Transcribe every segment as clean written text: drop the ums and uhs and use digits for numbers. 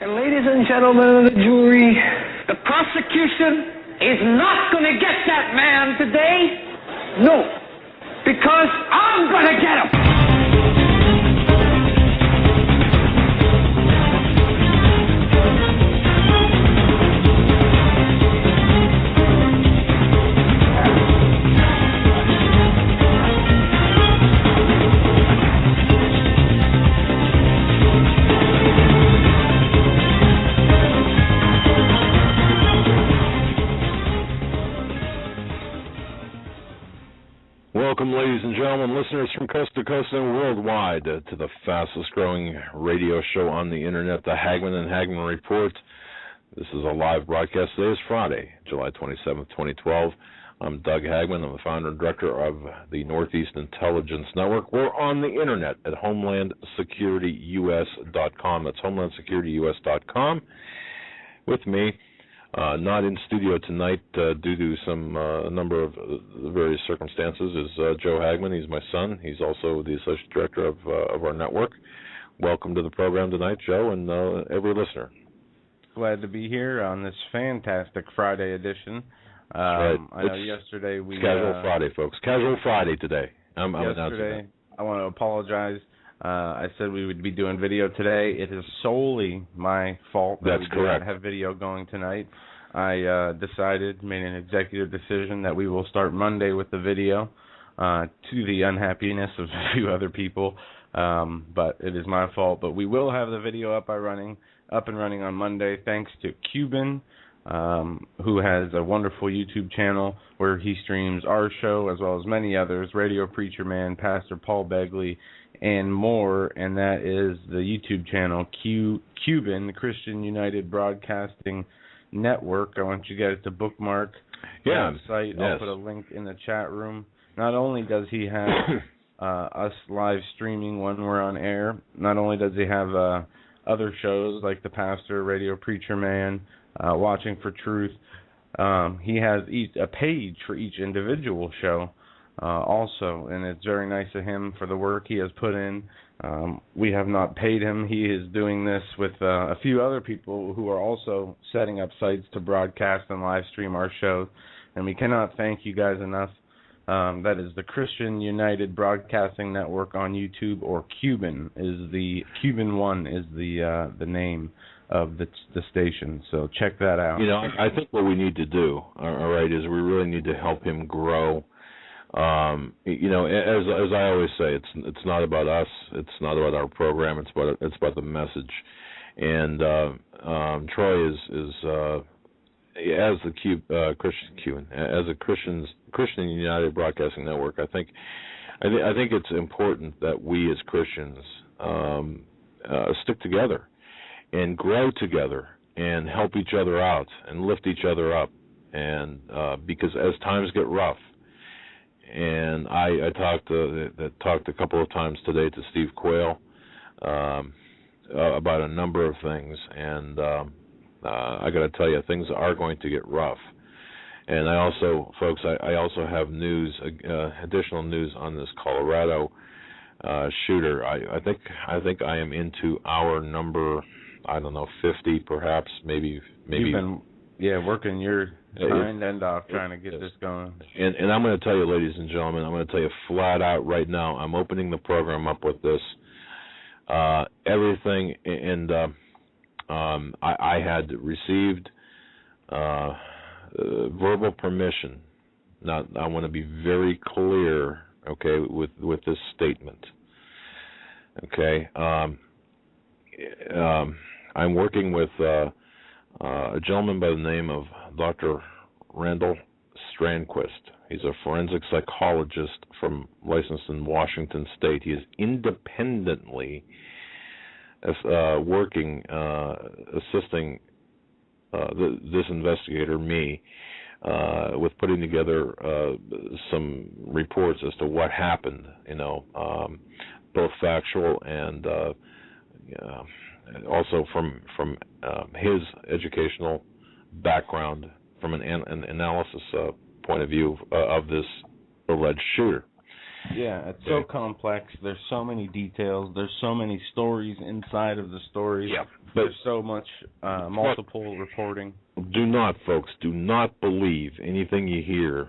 And ladies and gentlemen of the jury, the prosecution is not going to get that man today. No, because I'm going to get him. Welcome, ladies and gentlemen, listeners from coast to coast and worldwide to the fastest-growing radio show on the Internet, the Hagmann and Hagmann Report. This is a live broadcast. Today is Friday, July 27th, 2012. I'm Doug Hagmann. I'm the founder and director of the Northeast Intelligence Network. We're on the Internet at HomelandSecurityUS.com. That's HomelandSecurityUS.com. With me, not in studio tonight due to a number of various circumstances, is Joe Hagmann. He's my son. He's also the associate director of our network. Welcome to the program tonight, Joe, and every listener. Glad to be here on this fantastic Friday edition. Right. I know yesterday we... It's Casual Friday, folks. Casual Friday today. I'm yesterday, I want to apologize. I said we would be doing video today. It is solely my fault that we did not have video going tonight. I made an executive decision that we will start Monday with the video, to the unhappiness of a few other people. But it is my fault. But we will have the video up and running on Monday, thanks to Cuban, who has a wonderful YouTube channel where he streams our show as well as many others, Radio Preacher Man, Pastor Paul Begley, and more, and that is the YouTube channel Cuban, the Christian United Broadcasting Network. I want you guys to bookmark the site. I'll put a link in the chat room. Not only does he have us live streaming when we're on air, not only does he have other shows like The Pastor, Radio Preacher Man, Watching for Truth, he has a page for each individual show. Also, and it's very nice of him for the work he has put in. We have not paid him. He is doing this with a few other people who are also setting up sites to broadcast and live stream our shows, and we cannot thank you guys enough. That is the Christian United Broadcasting Network on YouTube, or Cuban is the name of the station. So check that out. You know, I think what we need to do, all right, is we really need to help him grow. You know, as I always say, it's not about us. It's not about our program. It's about the message. And Troy is as the Christian United Broadcasting Network. I think it's important that we as Christians stick together and grow together and help each other out and lift each other up. And because as times get rough. And I talked a couple of times today to Steve Quayle about a number of things, and I got to tell you, things are going to get rough. And I also, folks, I also have news, additional news on this Colorado shooter. I think I am into hour number, 50 perhaps, maybe. You've been, working your hind end off trying to get this going. And I'm going to tell you, ladies and gentlemen, I'm going to tell you flat out right now, I'm opening the program up with this. Everything, and I had received verbal permission. Now, I want to be very clear, okay, with this statement. Okay, I'm working with a gentleman by the name of Dr. Randall Strandquist. He's a forensic psychologist licensed in Washington State. He is independently assisting this investigator, me, with putting together some reports as to what happened, both factual and also from his educational background, from an analysis point of view of this alleged shooter. Yeah, it's so complex. There's so many details. There's so many stories inside of the stories. Yeah, there's so much multiple reporting. Do not, folks, do not believe anything you hear.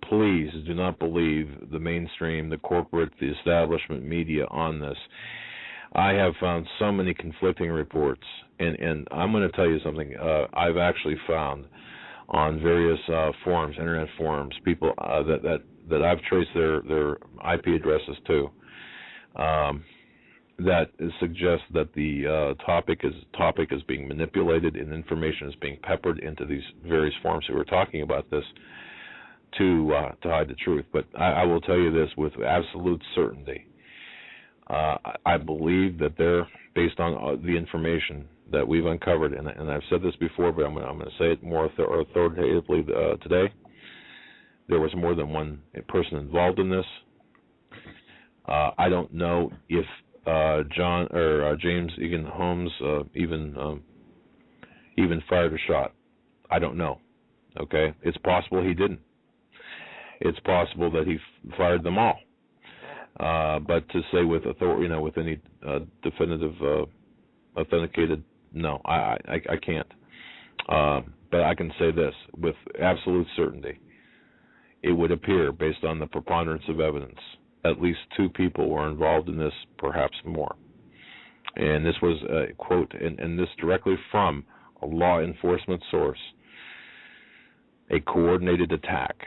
Please do not believe the mainstream, the corporate, the establishment media on this. I have found so many conflicting reports, and I'm going to tell you something. I've actually found on various forums, internet forums, people that I've traced their IP addresses to, that suggests that the topic is being manipulated and information is being peppered into these various forums who are talking about this to hide the truth. But I will tell you this with absolute certainty. I believe that they're based on the information that we've uncovered, and I've said this before, but I'm going to say it more authoritatively today. There was more than one person involved in this. I don't know if John or James Egan Holmes even fired a shot. I don't know. Okay, it's possible he didn't. It's possible that he fired them all. But to say with authority, with any definitive authenticated, no, I can't. But I can say this with absolute certainty. It would appear, based on the preponderance of evidence, at least 2 people were involved in this, perhaps more. And this was a quote, and this directly from a law enforcement source, a coordinated attack.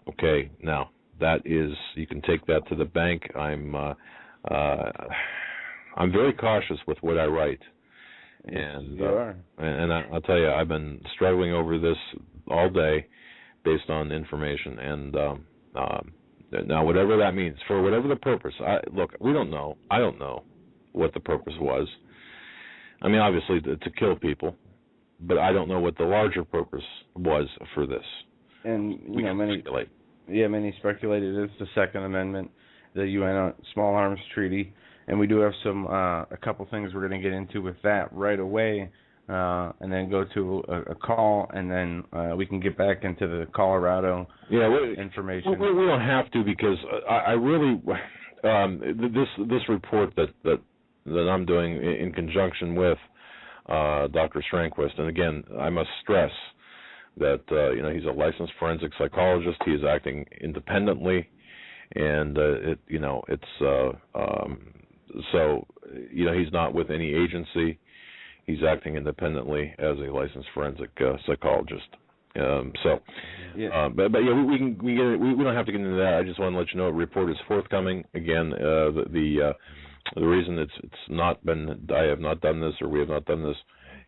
Okay, now that is, you can take that to the bank. I'm very cautious with what I write, and I'll tell you, I've been struggling over this all day, based on information, and now whatever that means, for whatever the purpose. Look, we don't know. I don't know what the purpose was. I mean, obviously to kill people, but I don't know what the larger purpose was for this. And many speculate. Yeah, many speculate it is the Second Amendment, the UN Small Arms Treaty, and we do have a couple things we're going to get into with that right away, and then go to a call, and then we can get back into the Colorado information. We don't have to, because I really this report that I'm doing in conjunction with Dr. Strandquist, and again, I must stress that he's a licensed forensic psychologist. He is acting independently, and he's not with any agency. He's acting independently as a licensed forensic psychologist. We don't have to get into that. I just want to let you know a report is forthcoming. Again, the reason it's not been, I have not done this, or we have not done this,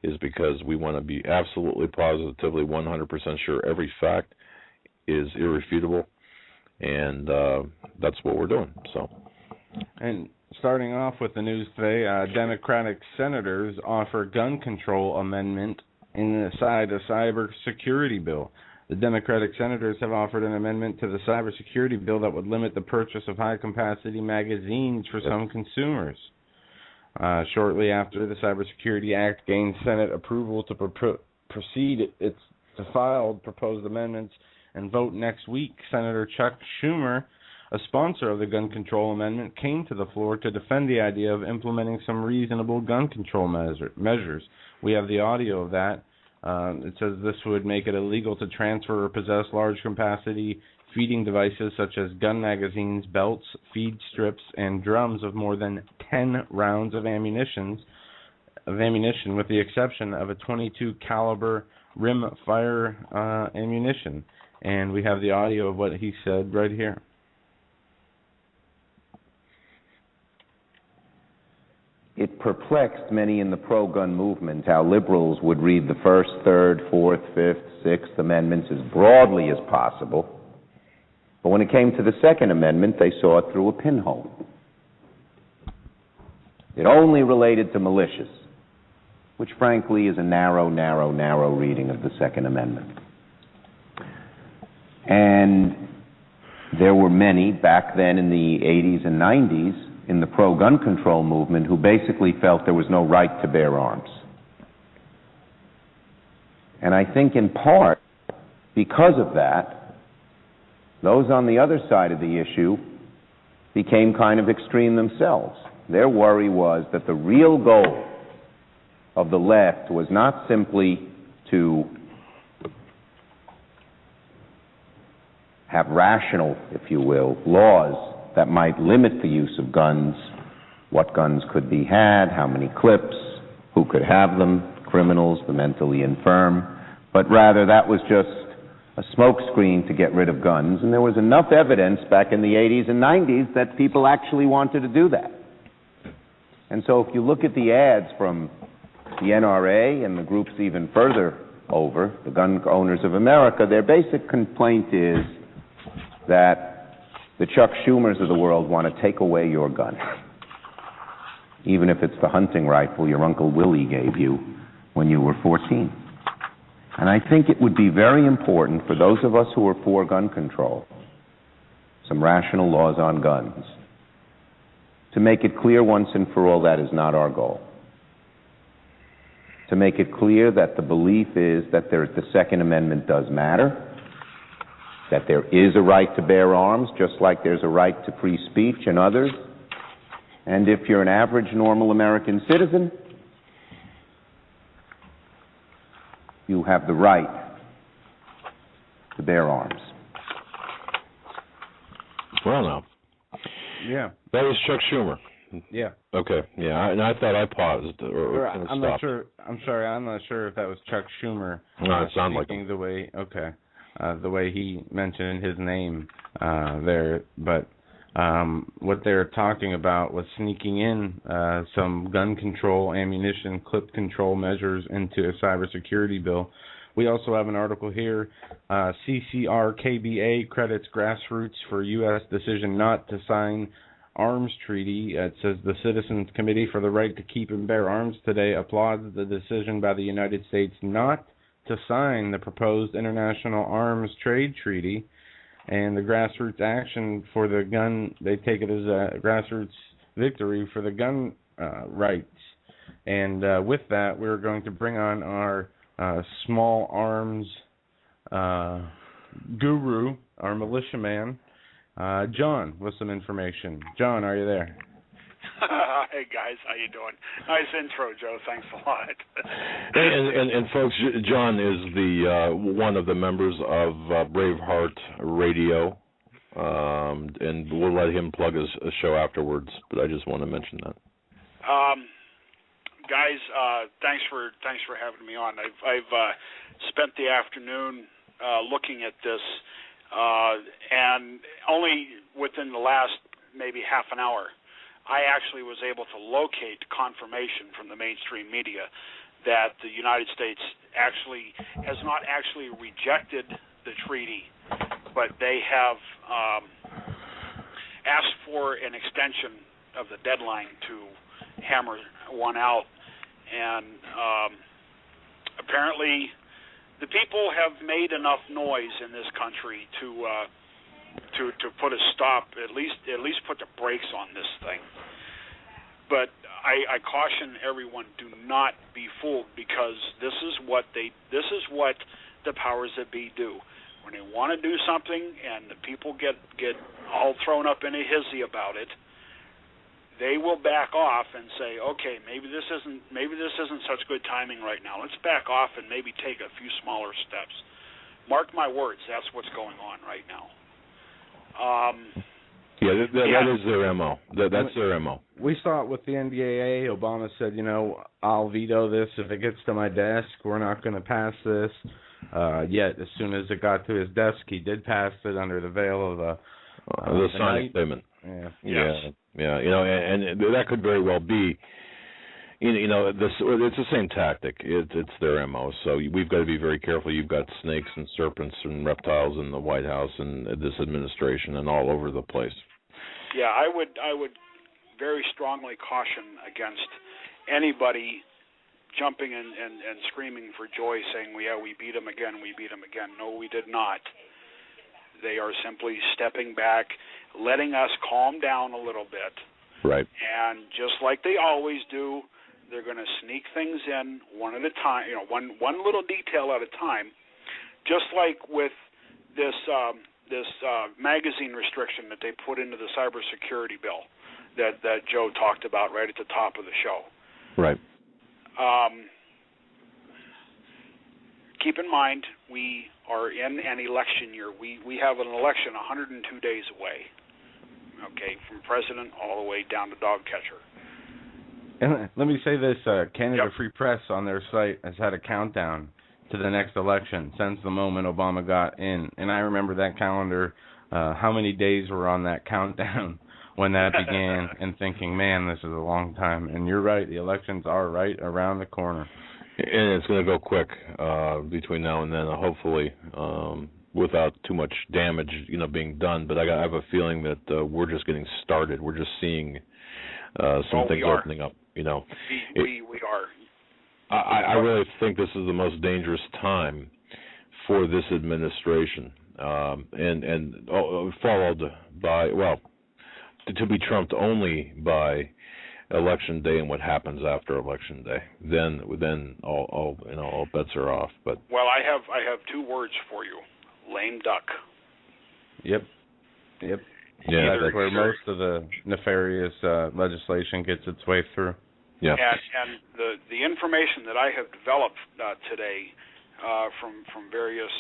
is because we want to be absolutely positively 100% sure every fact is irrefutable, and that's what we're doing. So, and starting off with the news today, Democratic senators offer gun control amendment inside a cybersecurity bill. The Democratic senators have offered an amendment to the cybersecurity bill that would limit the purchase of high-capacity magazines for some consumers. Shortly after the Cybersecurity Act gained Senate approval to proceed to file proposed amendments and vote next week, Senator Chuck Schumer, a sponsor of the gun control amendment, came to the floor to defend the idea of implementing some reasonable gun control measures. We have the audio of that. It says this would make it illegal to transfer or possess large-capacity feeding devices such as gun magazines, belts, feed strips, and drums of more than 10 rounds of ammunition, with the exception of a .22 caliber rim-fire ammunition. And we have the audio of what he said right here. It perplexed many in the pro-gun movement how liberals would read the First, Third, Fourth, Fifth, Sixth Amendments as broadly as possible. But when it came to the Second Amendment, they saw it through a pinhole. It only related to militias, which frankly is a narrow reading of the Second Amendment. And there were many back then in the 80s and 90s in the pro-gun control movement who basically felt there was no right to bear arms. And I think in part because of that, Those on the other side of the issue became kind of extreme themselves. Their worry was that the real goal of the left was not simply to have rational, if you will, laws that might limit the use of guns, what guns could be had, how many clips, who could have them, criminals, the mentally infirm, but rather that was just a smokescreen to get rid of guns, and there was enough evidence back in the 80s and 90s that people actually wanted to do that. And so if you look at the ads from the NRA and the groups even further over, the Gun Owners of America, their basic complaint is that the Chuck Schumers of the world want to take away your gun, even if it's the hunting rifle your Uncle Willie gave you when you were 14. And I think it would be very important for those of us who are for gun control, some rational laws on guns, to make it clear once and for all that is not our goal. To make it clear that the belief is that the Second Amendment does matter, that there is a right to bear arms, just like there's a right to free speech and others. And if you're an average, normal American citizen, you have the right to bear arms. Well, now. Yeah. That was Chuck Schumer. Yeah. Okay. Yeah, and I thought I paused or I'm stopped. not sure. I'm sorry. I'm not sure if that was Chuck Schumer. No, it sounded like him. The way he mentioned his name there, but what they're talking about was sneaking in some gun control, ammunition, clip control measures into a cybersecurity bill. We also have an article here. CCR-KBA credits grassroots for U.S. decision not to sign arms treaty. It says the Citizens Committee for the Right to Keep and Bear Arms today applauds the decision by the United States not to sign the proposed International Arms Trade Treaty. And the grassroots action for the gun, they take it as a grassroots victory for the gun rights. And with that, we're going to bring on our small arms guru, our militiaman, John, with some information. John, are you there? Hey guys, how you doing? Nice intro, Joe. Thanks a lot. and folks, John is the one of the members of Braveheart Radio, and we'll let him plug his show afterwards. But I just want to mention that. Guys, thanks for having me on. I've spent the afternoon looking at this, and only within the last maybe half an hour, I actually was able to locate confirmation from the mainstream media that the United States actually has not actually rejected the treaty, but they have asked for an extension of the deadline to hammer one out. And apparently the people have made enough noise in this country to put a stop, at least put the brakes on this thing. But I caution everyone: do not be fooled, because this is what the powers that be do. When they want to do something and the people get all thrown up in a hizzy about it, they will back off and say, okay, maybe this isn't such good timing right now. Let's back off and maybe take a few smaller steps. Mark my words, that's what's going on right now. That is their MO. That's their MO. We saw it with the NDAA. Obama said, I'll veto this if it gets to my desk. We're not going to pass this. Yet, as soon as it got to his desk, he did pass it under the veil of the signing statement. Yeah. Yeah. And that could very well be. It's the same tactic. It's their MO. So we've got to be very careful. You've got snakes and serpents and reptiles in the White House and this administration and all over the place. Yeah, I would very strongly caution against anybody jumping and screaming for joy, saying, we beat them again, we beat them again. No, we did not. They are simply stepping back, letting us calm down a little bit. Right. And just like they always do, they're going to sneak things in one at a time, one little detail at a time. Just like with this magazine restriction that they put into the cybersecurity bill that Joe talked about right at the top of the show. Right. Keep in mind, we are in an election year. We have an election 102 days away, okay, from president all the way down to dog catcher. And let me say this, Canada Free Press on their site has had a countdown to the next election since the moment Obama got in. And I remember that calendar, how many days were on that countdown when that began, and thinking, man, this is a long time. And you're right, the elections are right around the corner. And it's going to go quick between now and then, hopefully, without too much damage, being done. But I have a feeling that we're just getting started. We're just seeing some things opening up. We are. I really think this is the most dangerous time for this administration, and followed by, to be trumped only by Election Day and what happens after Election Day. Then all bets are off. But I have two words for you: lame duck. Yep. Yeah, that's where most of the nefarious legislation gets its way through. Yeah. And the information that I have developed today from various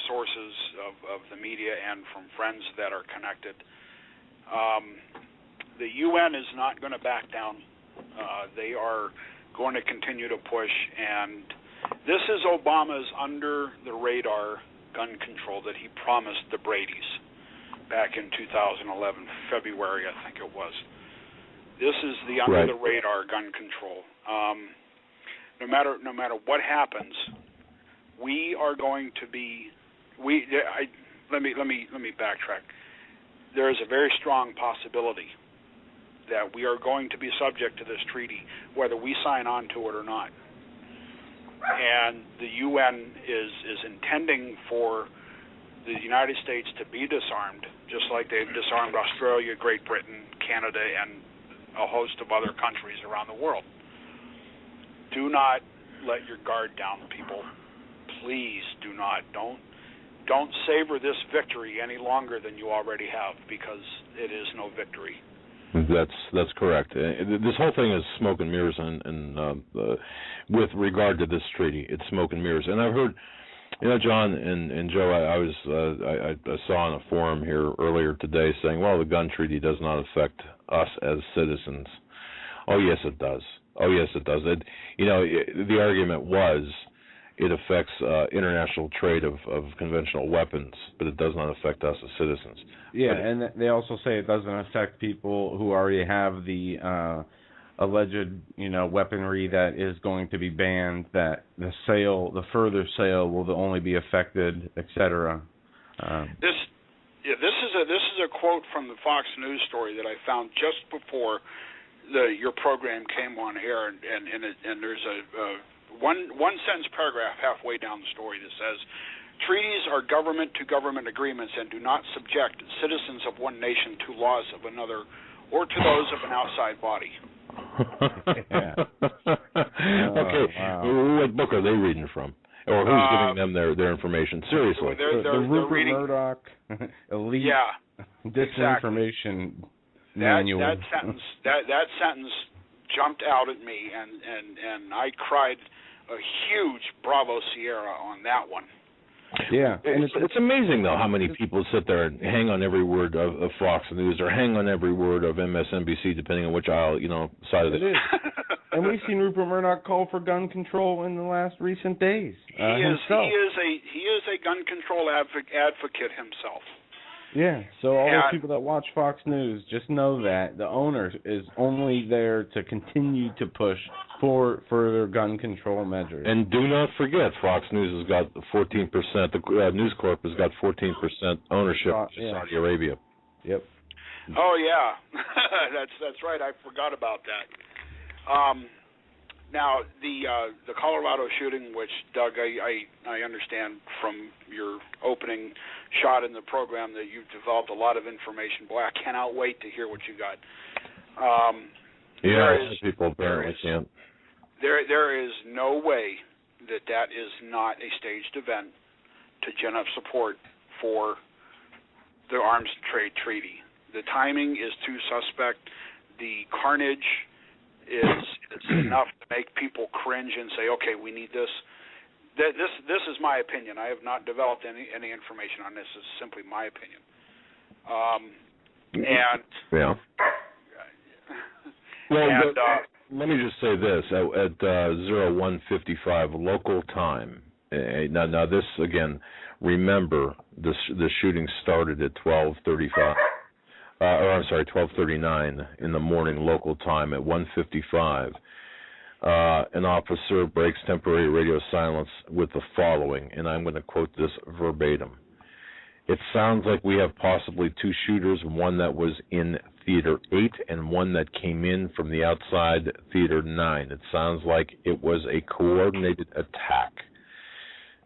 sources of the media and from friends that are connected, the UN is not going to back down. They are going to continue to push, and this is Obama's under-the-radar gun control that he promised the Bradys back in 2011, February, I think it was. This is the under-the-radar gun control. No matter what happens, we are going to be. Let me backtrack. There is a very strong possibility that we are going to be subject to this treaty, whether we sign on to it or not. And the UN is intending for the United States to be disarmed, just like they've disarmed Australia, Great Britain, Canada, and a host of other countries around the world. Do not let your guard down, people. Please do not. Don't savor this victory any longer than you already have, because it is no victory. That's correct. This whole thing is smoke and mirrors, and with regard to this treaty, it's smoke and mirrors. And I've heard, John and Joe, I saw on a forum here earlier today saying, well, the gun treaty does not affect us as citizens. Oh, yes, it does. The argument was it affects international trade of conventional weapons, but it does not affect us as citizens. Yeah, and they also say it doesn't affect people who already have the alleged, weaponry that is going to be banned, that the further sale will only be affected, etc. This is a quote from the Fox News story that I found just before your program came on air, and there's a one sentence paragraph halfway down the story that says, "Treaties are government-to-government agreements and do not subject citizens of one nation to laws of another or to those of an outside body." Okay, wow. What book are they reading from? Or who's giving them their information? Seriously. They're Rupert reading Murdoch elite disinformation manual. That sentence jumped out at me, and I cried a huge Bravo Sierra on that one. Yeah, and it's amazing though how many people sit there and hang on every word of Fox News or hang on every word of MSNBC, depending on which aisle, side of it is. And we've seen Rupert Murdoch call for gun control in the last recent days. He is a gun control advocate himself. Yeah, so all those people that watch Fox News, just know that the owner is only there to continue to push for further gun control measures. And do not forget, Fox News has got 14%, the News Corp has got 14% ownership in Saudi Arabia. Yep. Oh, yeah. That's right. I forgot about that. Now, the Colorado shooting, which, Doug, I understand from your opening shot in the program that you've developed a lot of information. Boy, I cannot wait to hear what you got. People apparently can't. There is no way that is not a staged event to gin up support for the arms trade treaty. The timing is too suspect. The carnage is enough to make people cringe and say, "Okay, we need this." This is my opinion. I have not developed any information on this. It's simply my opinion. Let me just say this: at 01:55 local time. Now this again. Remember, the shooting started at 12:35. 12:39 in the morning local time. At 1:55. An officer breaks temporary radio silence with the following, and I'm going to quote this verbatim. It sounds like we have possibly two shooters, one that was in Theater 8 and one that came in from the outside Theater 9. It sounds like it was a coordinated attack.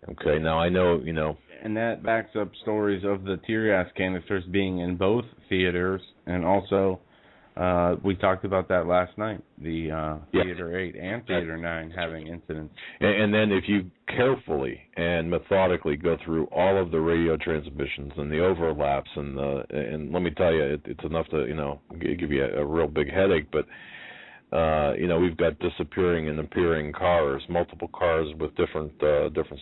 Okay, now I know, And that backs up stories of the tear gas canisters being in both theaters, and also we talked about that last night, the Theater 8 and Theater 9 having incidents. And then if you carefully and methodically go through all of the radio transmissions and the overlaps, and let me tell you, it's enough to, give you a real big headache, but we've got disappearing and appearing cars, multiple cars with different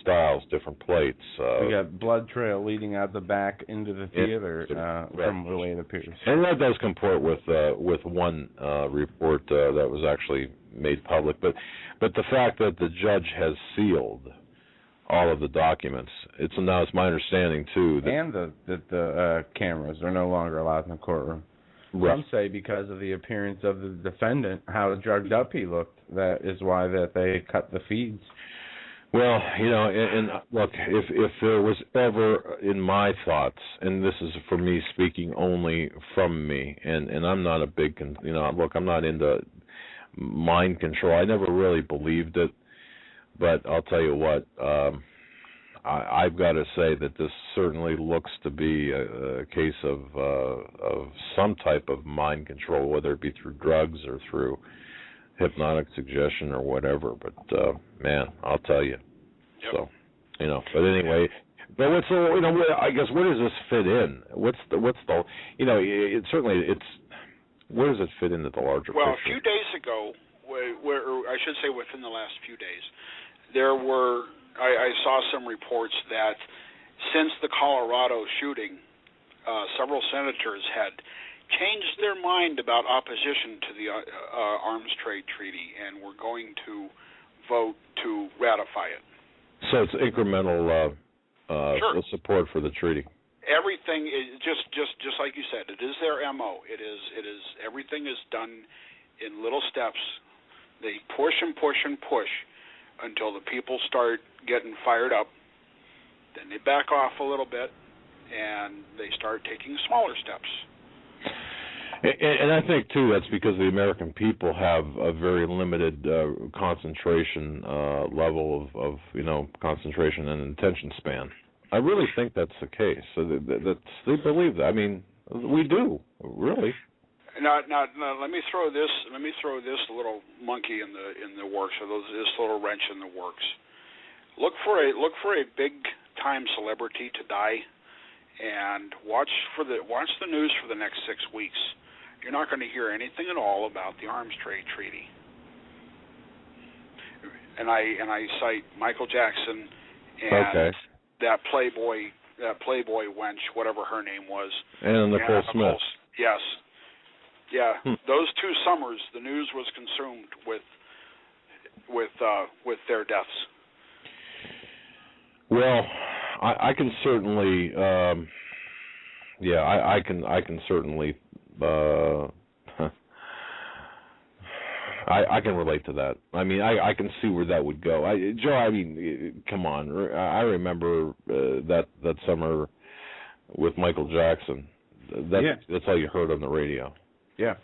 styles, different plates. We got blood trail leading out the back into the theater from the way it appears. And that does comport with one report that was actually made public. But the fact that the judge has sealed all of the documents, it's my understanding too that the cameras are no longer allowed in the courtroom. Some say because of the appearance of the defendant, how drugged up he looked. That is why that they cut the feeds. Well, and look, if there was ever in my thoughts, and this is for me speaking only from me, and I'm not a big, look, I'm not into mind control. I never really believed it, but I'll tell you what, I've got to say that this certainly looks to be a case of some type of mind control, whether it be through drugs or through hypnotic suggestion or whatever. But man, I'll tell you. Yep. So, But anyway, but what's I guess where does this fit in? What's the it certainly where does it fit into the larger picture? Well, a few days ago, or I should say within the last few days, there were. I saw some reports that since the Colorado shooting, several senators had changed their mind about opposition to the arms trade treaty and were going to vote to ratify it. So it's incremental sure. support for the treaty. Everything is just like you said. It is their MO. It is everything is done in little steps. They push and push and push until the people start getting fired up. Then they back off a little bit, and they start taking smaller steps. And I think, too, that's because the American people have a very limited concentration level of concentration and attention span. I really think that's the case. So they believe that. I mean, we do, really. Now, let me throw this little monkey in the works, or this little wrench in the works. Look for a big time celebrity to die, and watch the news for the next 6 weeks. You're not going to hear anything at all about the arms trade treaty. And I cite Michael Jackson and that Playboy wench, whatever her name was, and Nicole Smith. Yes. Yeah, those 2 summers, the news was consumed with their deaths. Well, I can certainly, I can certainly, I can relate to that. I mean, I can see where that would go. Joe, I mean, come on, I remember that summer with Michael Jackson. That's all you heard on the radio. Yeah.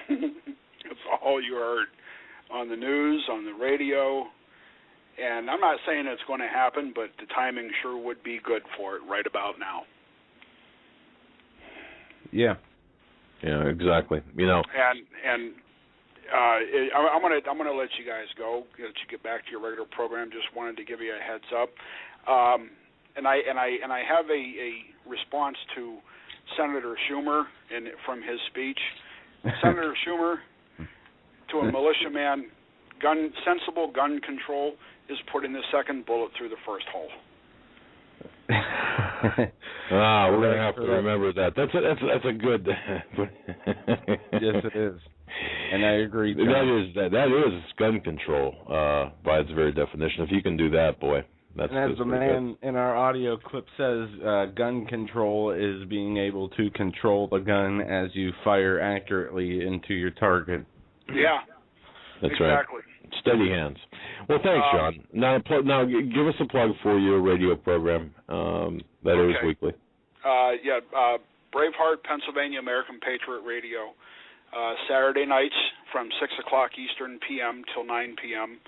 That's all you heard on the news, on the radio. And I'm not saying it's going to happen, but the timing sure would be good for it right about now. Yeah. Yeah, exactly. And I'm gonna let you guys go. Let you get back to your regular program. Just wanted to give you a heads up. and I have a response to Senator Schumer from his speech. Senator Schumer, to a militiaman, sensible gun control is putting the second bullet through the first hole. We're going to have to remember that. That's a good. Yes, it is, and I agree. That is gun control by its very definition. If you can do that, boy. That's, and as the man in our audio clip says, gun control is being able to control the gun as you fire accurately into your target. Yeah, that's exactly. Right. Steady hands. Well, thanks, John. Now give us a plug for your radio program that airs weekly. Braveheart, Pennsylvania American Patriot Radio, Saturday nights from 6 o'clock Eastern p.m. till 9 p.m.,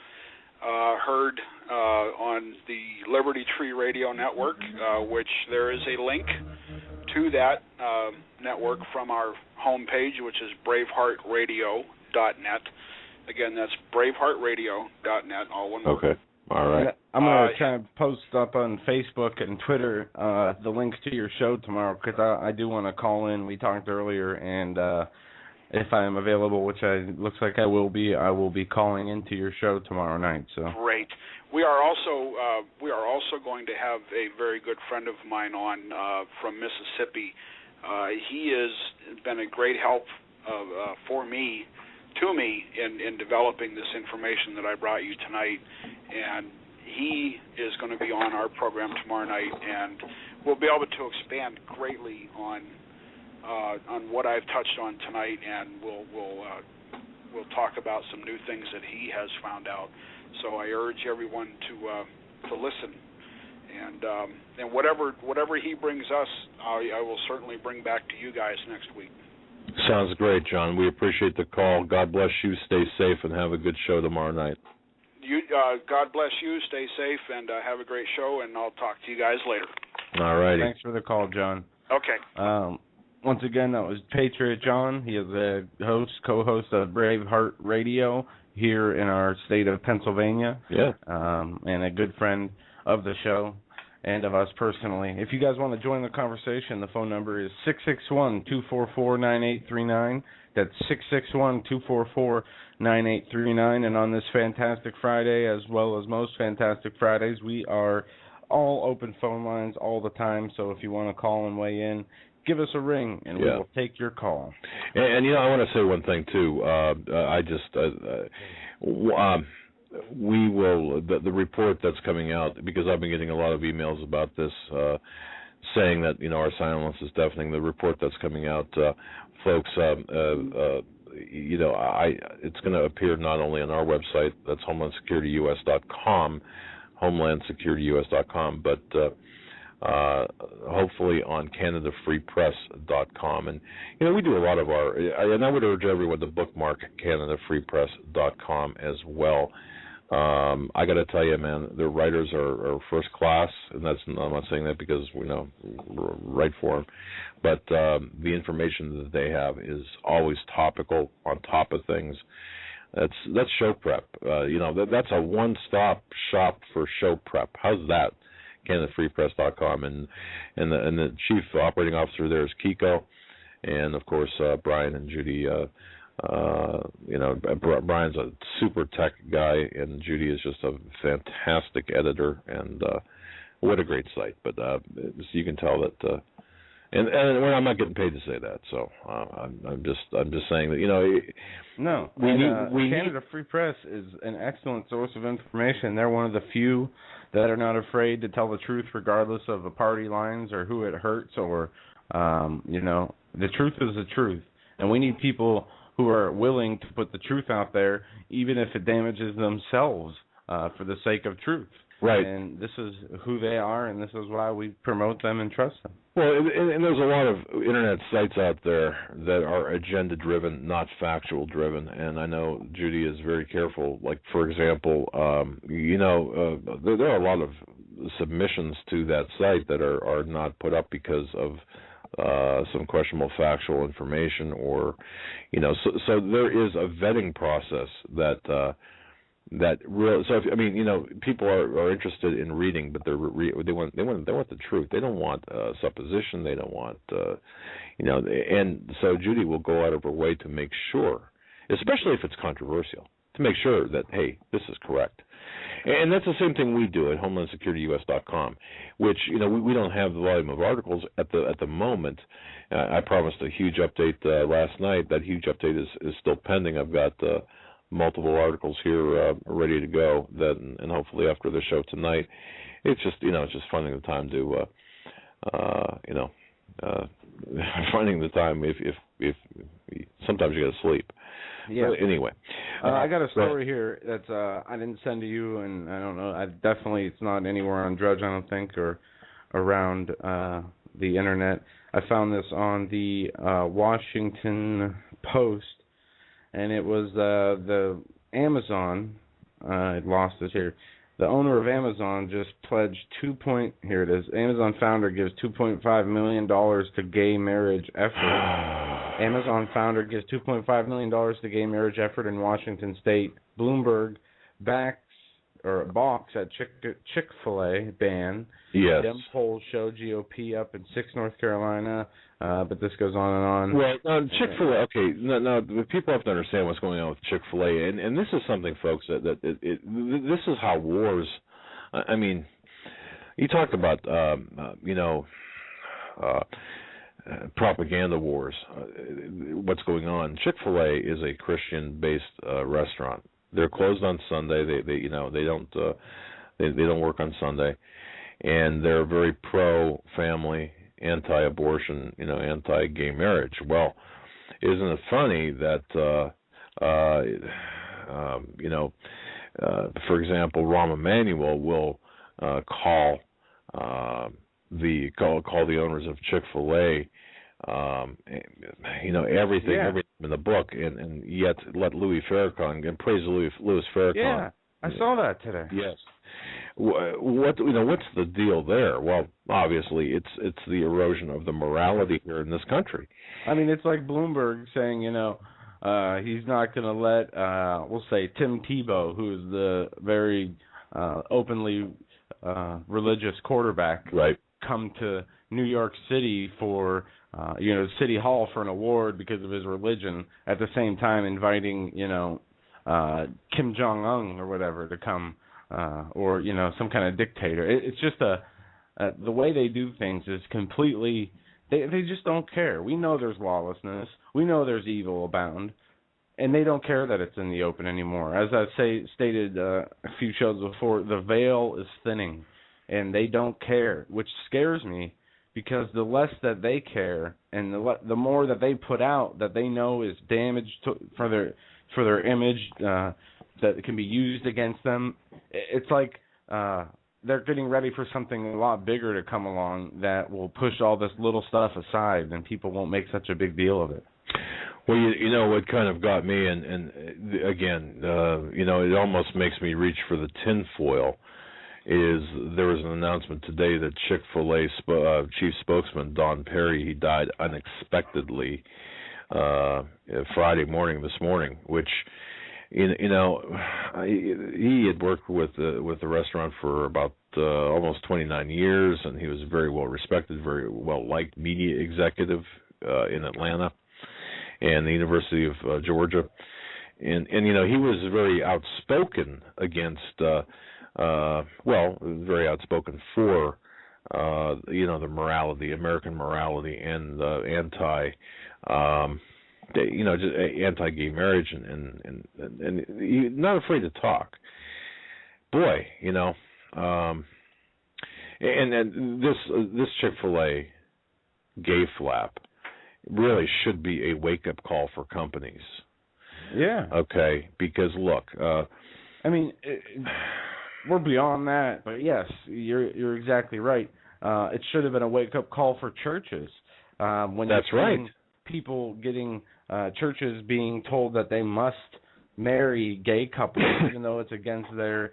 heard on the Liberty Tree Radio Network, which there is a link to that network from our homepage, which is braveheartradio.net. Again, that's braveheartradio.net, all one word. Okay, all right. I'm going to try and post up on Facebook and Twitter the links to your show tomorrow, because I do want to call in. We talked earlier, and if I am available, which looks like I will be calling into your show tomorrow night. So great. We are also going to have a very good friend of mine on from Mississippi. He has been a great help to me in developing this information that I brought you tonight, and he is going to be on our program tomorrow night, and we'll be able to expand greatly on what I've touched on tonight, and we'll talk about some new things that he has found out. So I urge everyone to listen, and whatever he brings us, I will certainly bring back to you guys next week. Sounds great, John. We appreciate the call. God bless you. Stay safe and have a good show tomorrow night. God bless you. Stay safe and have a great show, and I'll talk to you guys later. All righty. Thanks for the call, John. Okay. Once again, that was Patriot John. He is the co-host of Braveheart Radio here in our state of Pennsylvania. Yeah. And a good friend of the show and of us personally. If you guys want to join the conversation, the phone number is 661-244-9839. That's 661-244-9839. And on this fantastic Friday, as well as most fantastic Fridays, we are all open phone lines all the time. So if you want to call and weigh in, give us a ring, and we will take your call. And I want to say one thing, too. We will, the report that's coming out, because I've been getting a lot of emails about this, saying that, our silence is deafening. The report that's coming out, folks, it's going to appear not only on our website, that's HomelandSecurityUS.com, HomelandSecurityUS.com, but hopefully on CanadaFreePress.com. And, we do a lot of and I would urge everyone to bookmark CanadaFreePress.com as well. I got to tell you, man, their writers are first class, and I'm not saying that because we write for them, but the information that they have is always topical, on top of things. That's show prep. That's a one-stop shop for show prep. How's that? CanadaFreePress.com, and the chief operating officer there is Kiko, and of course Brian and Judy. Brian's a super tech guy, and Judy is just a fantastic editor, and what a great site. But you can tell that, and I'm not getting paid to say that, so I'm just saying that Canada Free Press is an excellent source of information. They're one of the few that are not afraid to tell the truth, regardless of the party lines or who it hurts, or the truth is the truth, and we need people who are willing to put the truth out there, even if it damages themselves, for the sake of truth. Right. And this is who they are, and this is why we promote them and trust them. Well, and there's a lot of internet sites out there that are agenda-driven, not factual-driven, and I know Judy is very careful. Like, for example, there are a lot of submissions to that site that are not put up because of some questionable factual information, or so there is a vetting process that that real. So people are interested in reading, but they want the truth. They don't want supposition. They don't want And so Judy will go out of her way to make sure, especially if it's controversial, to make sure that hey, this is correct. And that's the same thing we do at HomelandSecurityUS.com, which we don't have the volume of articles at the moment. I promised a huge update last night. That huge update is still pending. I've got multiple articles here ready to go. And hopefully after the show tonight, it's just finding the time to finding the time if sometimes you got to sleep. Yeah. But anyway, I got a story here that's I didn't send to you, and I don't know. It's not anywhere on Drudge, I don't think, or around the internet. I found this on the Washington Post, and it was the Amazon. I lost it here. The owner of Amazon just pledged here it is. Amazon founder gives $2.5 million to gay marriage effort. Amazon founder gives $2.5 million to gay marriage effort in Washington State. Bloomberg balks at Chick-fil-A ban. Yes. Dem polls show GOP up in 6 North Carolina, but this goes on and on. Well, Chick-fil-A, okay, no, the people have to understand what's going on with Chick-fil-A, and this is something, folks, that this is how wars, I mean, you talked about, propaganda wars, what's going on. Chick-fil-A is a Christian-based restaurant. They're closed on Sunday. They don't work on Sunday, and they're very pro-family, anti-abortion, anti-gay marriage. Well, isn't it funny that for example, Rahm Emanuel will call the owners of Chick-fil-A, everything in the book, and yet let Louis Farrakhan and praise Louis Farrakhan. Yeah, I saw that today. Yes. What's the deal there? Well, obviously it's the erosion of the morality here in this country. I mean, it's like Bloomberg saying, he's not going to let, we'll say, Tim Tebow, who's the very openly religious quarterback, right, come to New York City for, City Hall for an award because of his religion, at the same time inviting, Kim Jong-un or whatever to come, or, some kind of dictator. It's just the way they do things is completely, they just don't care. We know there's lawlessness. We know there's evil abound. And they don't care that it's in the open anymore. As I stated a few shows before, the veil is thinning, and they don't care, which scares me, because the less that they care and the more that they put out that they know is damage for their image that can be used against them, it's like they're getting ready for something a lot bigger to come along that will push all this little stuff aside, and people won't make such a big deal of it. Well, what kind of got me, and again, it almost makes me reach for the tinfoil, is there was an announcement today that Chick-fil-A chief spokesman Don Perry, he died unexpectedly Friday morning, this morning, which, he had worked with the restaurant for about almost 29 years, and he was very well respected, very well liked media executive in Atlanta and the University of Georgia, and he was very outspoken against very outspoken for the morality, American morality, and just anti-gay marriage, and he's not afraid to talk. Boy, and this Chick-fil-A gay flap really should be a wake-up call for companies. Yeah. Okay, because look, I mean, we're beyond that, but yes, you're exactly right. It should have been a wake-up call for churches. When that's right. People getting churches being told that they must marry gay couples, even though it's against their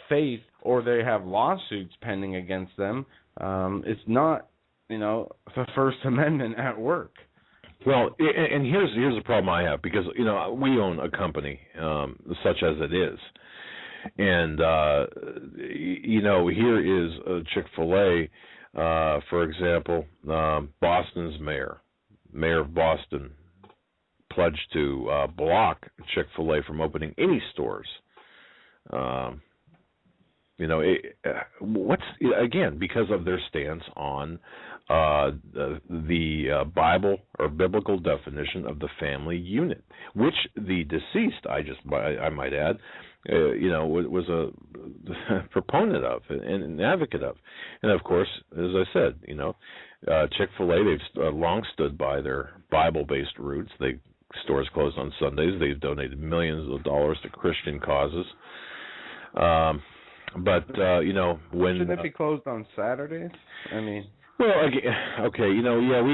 faith, or they have lawsuits pending against them. It's not, the First Amendment at work. Well, and here's the problem I have, because we own a company such as it is, And here is Chick-fil-A, for example, Boston's mayor of Boston, pledged to block Chick-fil-A from opening any stores. Because of their stance on the Bible or biblical definition of the family unit, which the deceased, I might add, was a proponent of and an advocate of. And of course, as I said, Chick-fil-A, they've long stood by their Bible-based roots. Stores closed on Sundays. They've donated millions of dollars to Christian causes. But when shouldn't it be closed on Saturdays? I mean, well, okay,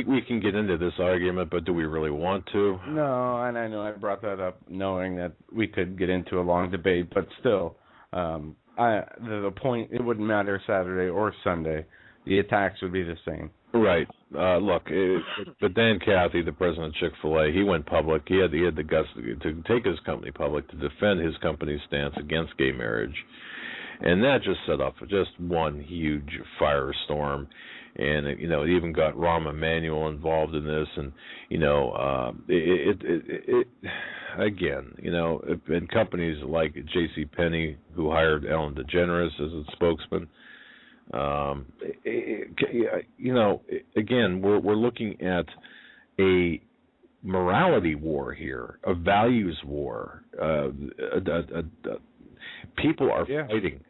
we can get into this argument, but do we really want to? No, and I know I brought that up knowing that we could get into a long debate, but still, the point, it wouldn't matter Saturday or Sunday. The attacks would be the same. Right. But Dan Cathy, the president of Chick-fil-A, he went public. He had the guts to take his company public to defend his company's stance against gay marriage. And that just set off just one huge firestorm. And, it even got Rahm Emanuel involved in this. And, and companies like JCPenney, who hired Ellen DeGeneres as its spokesman, again, we're looking at a morality war here, a values war. People are fighting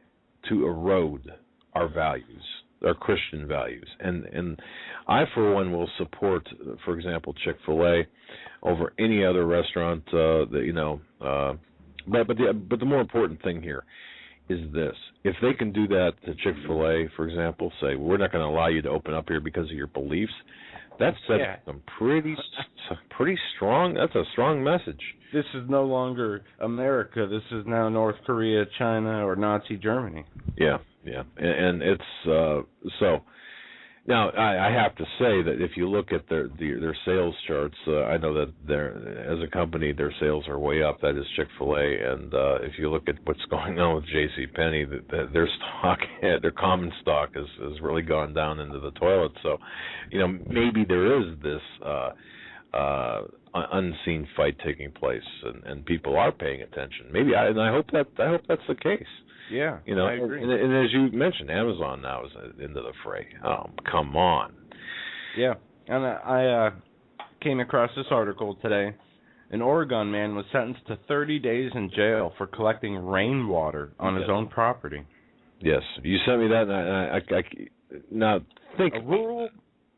to erode our values, our Christian values, and I, for one, will support, for example, Chick-fil-A over any other restaurant. But the more important thing here is this: if they can do that to Chick-fil-A, for example, say we're not going to allow you to open up here because of your beliefs, that's some pretty strong. That's a strong message. This is no longer America. This is now North Korea, China, or Nazi Germany. Yeah, and it's so. Now, I have to say that if you look at their sales charts, I know that as a company, their sales are way up. That is Chick-fil-A, and if you look at what's going on with JCPenney, their stock, their common stock, has really gone down into the toilet. So, maybe there is this unseen fight taking place, and people are paying attention. I hope that's the case. Yeah, I agree. And as you mentioned, Amazon now is into the fray. Oh, come on. Yeah, and I came across this article today. An Oregon man was sentenced to 30 days in jail for collecting rainwater on his own property. Yes, you sent me that, and I now think... A rural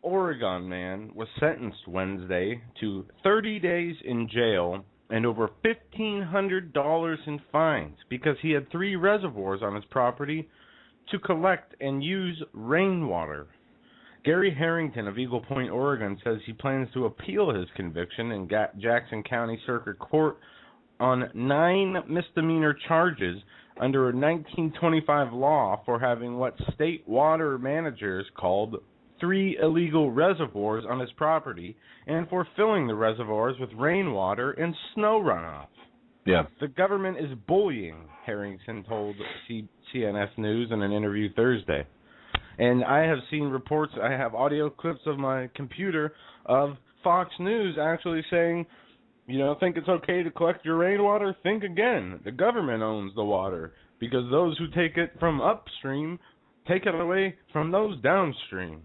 Oregon man was sentenced Wednesday to 30 days in jail and over $1,500 in fines because he had 3 reservoirs on his property to collect and use rainwater. Gary Harrington of Eagle Point, Oregon, says he plans to appeal his conviction in Jackson County Circuit Court on 9 misdemeanor charges under a 1925 law for having what state water managers called 3 illegal reservoirs on his property and for filling the reservoirs with rainwater and snow runoff. Yeah. The government is bullying, Harrington told CNS News in an interview Thursday. And I have seen reports, I have audio clips of my computer of Fox News actually saying, think it's okay to collect your rainwater? Think again. The government owns the water because those who take it from upstream take it away from those downstream.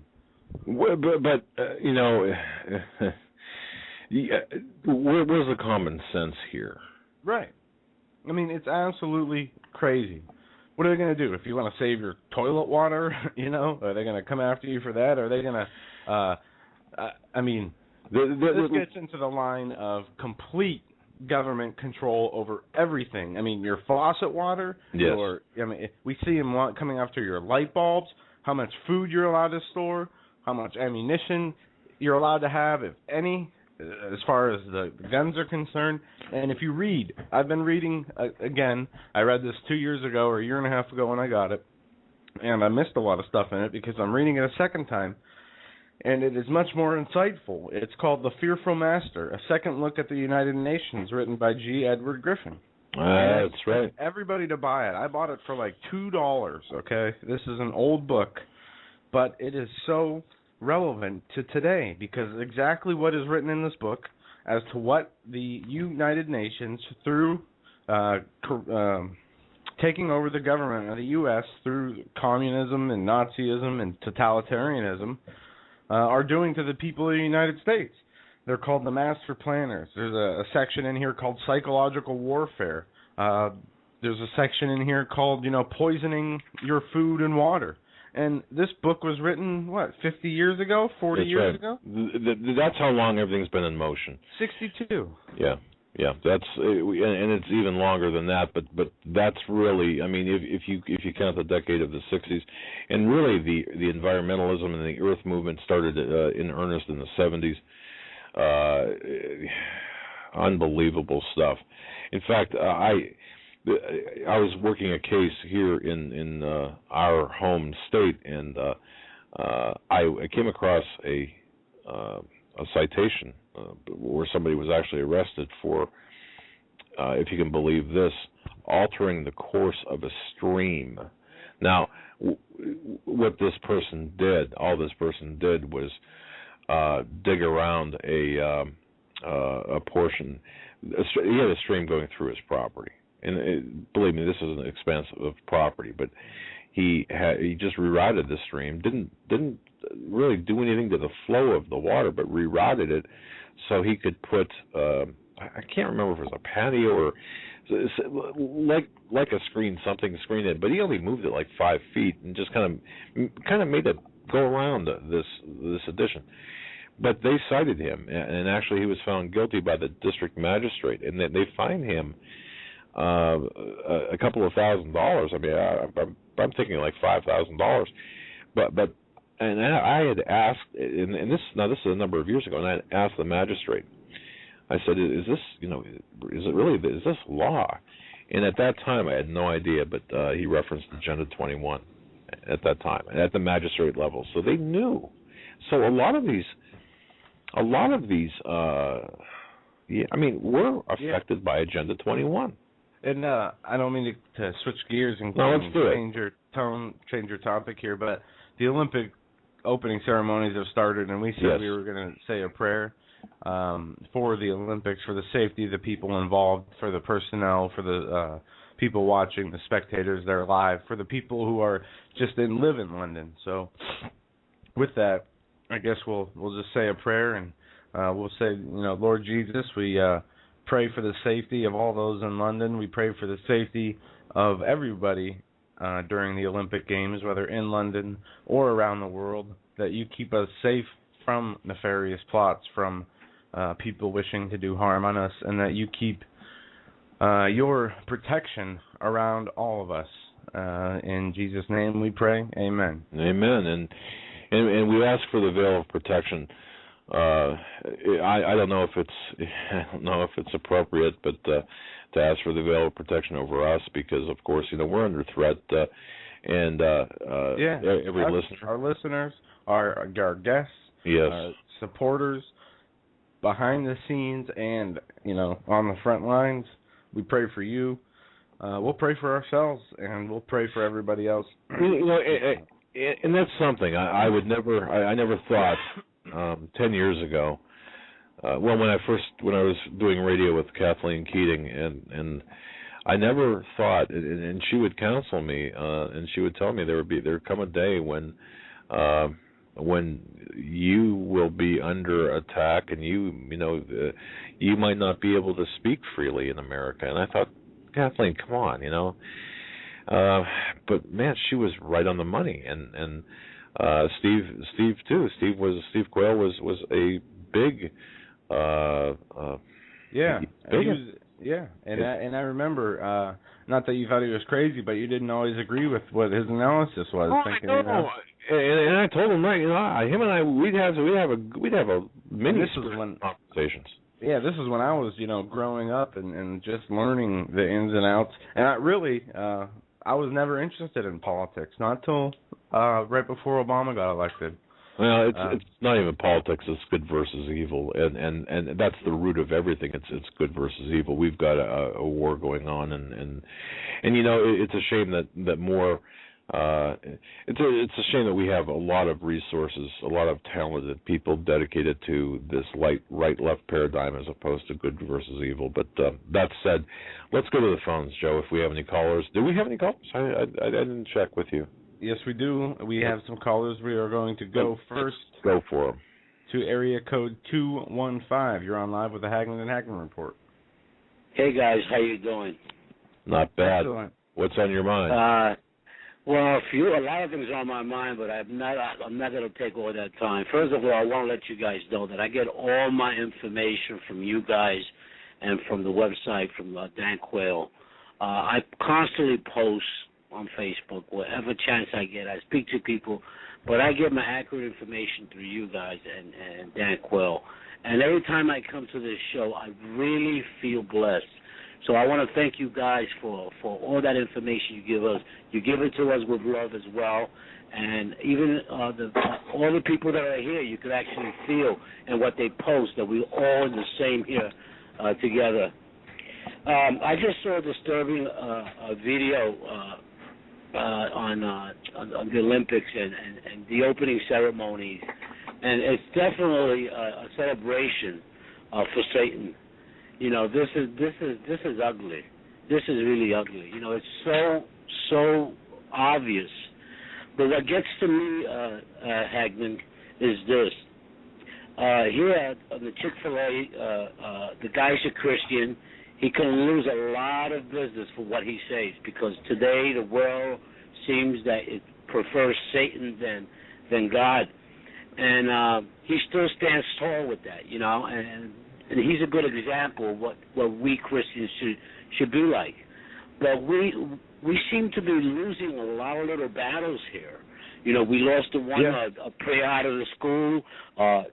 Well, but where's the common sense here? Right. I mean, it's absolutely crazy. What are they going to do if you want to save your toilet water? Are they going to come after you for that? Are they going to? This gets into the line of complete government control over everything. I mean, your faucet water. Yes. We see them coming after your light bulbs. How much food you're allowed to store. How much ammunition you're allowed to have, if any, as far as the guns are concerned. And if you read, I've been reading, again, I read this 2 years ago or a year and a half ago when I got it, and I missed a lot of stuff in it because I'm reading it a second time, and it is much more insightful. It's called The Fearful Master, A Second Look at the United Nations, written by G. Edward Griffin. That's right. Everybody to buy it. I bought it for like $2. Okay, this is an old book, but it is so relevant to today because exactly what is written in this book as to what the United Nations, through taking over the government of the U.S. through communism and Nazism and totalitarianism, are doing to the people of the United States. They're called the Master Planners. There's a section in here called Psychological Warfare. There's a section in here called, poisoning your food and water. And this book was written, 50 years ago, 40 years ago? That's how long everything's been in motion. 62. Yeah. That's and it's even longer than that. But that's really, I mean, if you count the decade of the 60s, and really the environmentalism and the Earth movement started in earnest in the 70s. Unbelievable stuff. In fact, I was working a case here in our home state, and I came across a citation where somebody was actually arrested for, if you can believe this, altering the course of a stream. Now, what this person did, was dig around a portion. He had a stream going through his property, and believe me, this is an expansive property. But he just rerouted the stream. Didn't really do anything to the flow of the water, but rerouted it so he could put. I can't remember if it was a patio or like a screen, something screened it. But he only moved it like 5 feet and just kind of made it go around this addition. But they cited him, and actually he was found guilty by the district magistrate, and they fined him a couple of $1,000s. I mean, I'm thinking like $5,000. But I had asked, and this is a number of years ago, and I had asked the magistrate. I said, "Is this law?" And at that time, I had no idea, but he referenced Agenda 21 at that time, at the magistrate level, so they knew. So a lot of these, we're affected by Agenda 21. And I don't mean to switch gears and change your topic here, but the Olympic opening ceremonies have started, and we said we were going to say a prayer for the Olympics, for the safety of the people involved, for the personnel, for the people watching, the spectators that are live, for the people who are just live in London. So with that, I guess we'll just say a prayer, and we'll say, Lord Jesus, we pray for the safety of all those in London. We pray for the safety of everybody during the Olympic Games, whether in London or around the world, that you keep us safe from nefarious plots, from people wishing to do harm on us, and that you keep your protection around all of us. In Jesus' name we pray. Amen. Amen. And we ask for the veil of protection. I don't know if it's appropriate, but to ask for the veil of protection over us, because of course we're under threat. And every listener, our listeners, our guests, yes, supporters, behind the scenes, and on the front lines. We pray for you. We'll pray for ourselves, and we'll pray for everybody else. And that's something I never thought 10 years ago. When I was doing radio with Kathleen Keating, and I never thought, and she would counsel me, and she would tell me there'd come a day when you will be under attack, and you might not be able to speak freely in America. And I thought, Kathleen, come on, but man, she was right on the money, and Steve too. Steve Quayle was a big, and I remember, not that you thought he was crazy, but you didn't always agree with what his analysis was. I know. And I told him, him and I, we'd have a mini conversations. Yeah, this is when I was, growing up and just learning the ins and outs. And I was never interested in politics, not till right before Obama got elected. Well, it's not even politics. It's good versus evil, and that's the root of everything. It's good versus evil. We've got a war going on, and it's a shame that more. It's a shame that we have a lot of resources, a lot of talented people dedicated to this right-left paradigm as opposed to good versus evil. But that said, let's go to the phones, Joe. If we have any callers, do we have any callers? I didn't check with you. Yes, we do. We have some callers. We are going to go first. Go for them. To area code 215. You're on live with the Hagmann and Hagmann Report. Hey guys, how you doing? Not bad. Excellent. What's on your mind? Well, a lot of things are on my mind, but I'm not going to take all that time. First of all, I want to let you guys know that I get all my information from you guys and from the website from Dan Quayle. I constantly post on Facebook, whatever chance I get. I speak to people, but I get my accurate information through you guys and Dan Quayle. And every time I come to this show, I really feel blessed. So I want to thank you guys for all that information you give us. You give it to us with love as well. And even all the people that are here, you can actually feel in what they post that we're all in the same here together. I just saw a disturbing video on the Olympics and the opening ceremonies, and it's definitely a celebration for Satan. This is ugly. This is really ugly. It's so obvious. But what gets to me, Hagmann, is this. Here at the Chick-fil-A, the guy's a Christian. He can lose a lot of business for what he says, because today the world seems that it prefers Satan than God. And he still stands tall with that, and he's a good example of what we Christians should be like. But we seem to be losing a lot of little battles here. We lost the one, pray out of the school,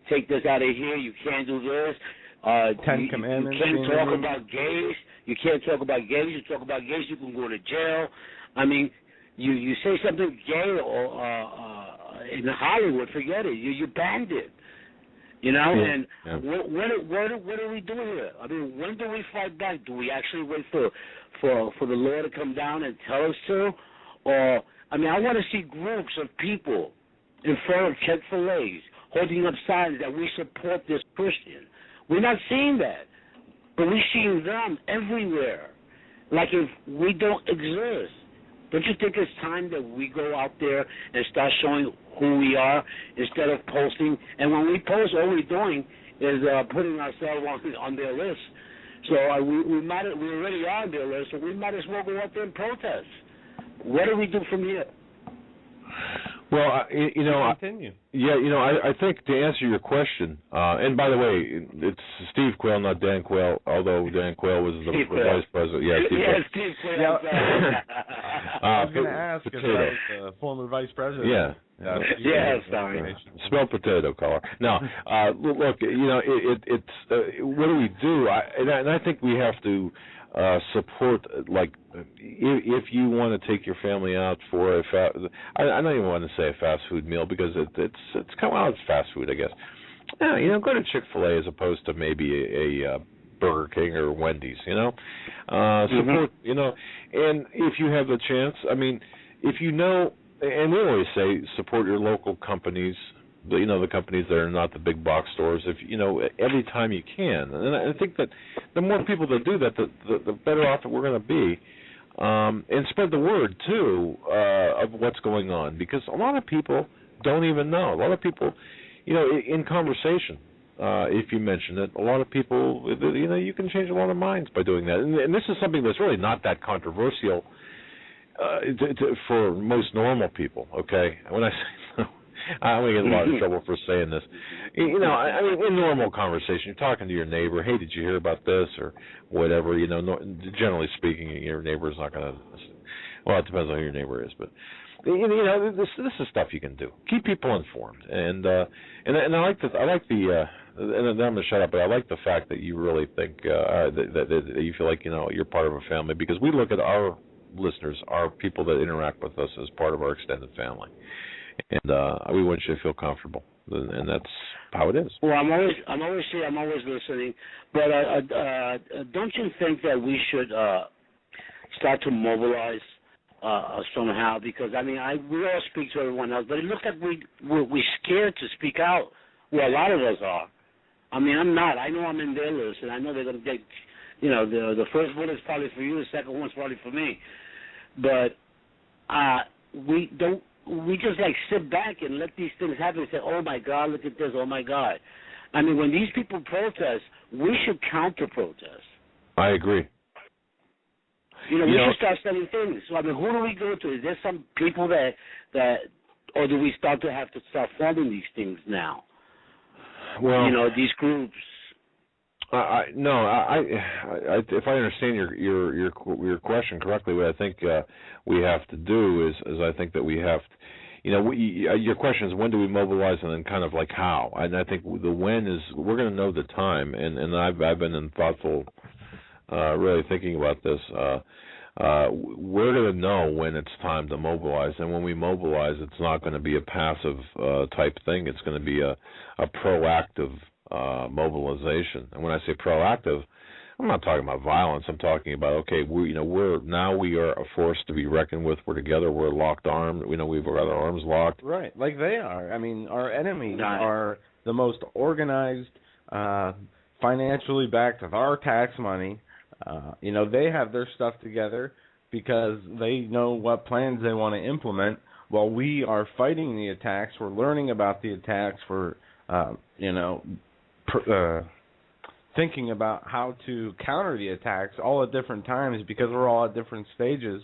take this out of here, you can't do this. Ten Commandments. You can't talk about gays. You can't talk about gays. You talk about gays, you can go to jail. I mean, you say something gay or in Hollywood, forget it. You banned it. And what do we do here? I mean, when do we fight back? Do we actually wait for the law to come down and tell us to? Or, I mean, I want to see groups of people in front of Chick-fil-A's holding up signs that we support this Christian. We're not seeing that, but we're seeing them everywhere, like if we don't exist. Don't you think it's time that we go out there and start showing who we are instead of posting? And when we post, all we're doing is putting ourselves on their list. So we already are on their list, so we might as well go out there and protest. What do we do from here? Well, continue. I think to answer your question, and by the way, it's Steve Quayle, not Dan Quayle, although Dan Quayle was the vice president. Yeah, Steve Quayle. I was going to ask if that was the former vice president. Yeah. Sorry. Spell potato, caller. Now, look, it's what do we do? And I think we have to support, like, if you want to take your family out for I don't even want to say a fast food meal, because it's kind of, it's fast food, I guess. Yeah, go to Chick-fil-A as opposed to maybe a Burger King or Wendy's. Support. And if you have the chance, I mean, if and we always say support your local companies. The companies that are not the big box stores, every time you can. And I think that the more people that do that, the better off that we're going to be. And spread the word, too, of what's going on, because a lot of people don't even know. A lot of people, in conversation, if you mention it, a lot of people, you can change a lot of minds by doing that. And this is something that's really not that controversial for most normal people, okay? When I say I'm going to get in a lot of trouble for saying this. I mean, in normal conversation, you're talking to your neighbor, hey, did you hear about this, or whatever, generally speaking, your neighbor's not going to, well, it depends on who your neighbor is, but, this is stuff you can do. Keep people informed. And I like the, and then I'm going to shut up, but I like the fact that you really think, that you feel like, you're part of a family, because we look at our listeners, our people that interact with us as part of our extended family. and we want you to feel comfortable, and that's how it is. Well, I'm always listening, but don't you think that we should start to mobilize somehow? Because we all speak to everyone else, but it looks like we're scared to speak out. Well, a lot of us are. I'm not. I know I'm in their list, and I know they're going to get, the first one is probably for you, the second one's probably for me. But we just sit back and let these things happen and say, oh my God, look at this, oh my God. When these people protest, we should counter-protest. I agree. We should start selling things. So, who do we go to? Is there some people that or do we start to have to start forming these things now? Well, these groups. If I understand your question correctly, what I think we have to do is I think that we have to, your question is when do we mobilize, and then kind of like how. And I think the when is we're going to know the time, and I've been in thoughtful, really thinking about this. We're going to know when it's time to mobilize, and when we mobilize, it's not going to be a passive type thing. It's going to be a proactive mobilization. And when I say proactive, I'm not talking about violence. I'm talking about we are a force to be reckoned with. We're together. We're locked armed. We've got our arms locked. Right, like they are. Our enemies are the most organized, financially backed with our tax money. They have their stuff together because they know what plans they want to implement. While we are fighting the attacks, we're learning about the attacks. We're thinking about how to counter the attacks all at different times because we're all at different stages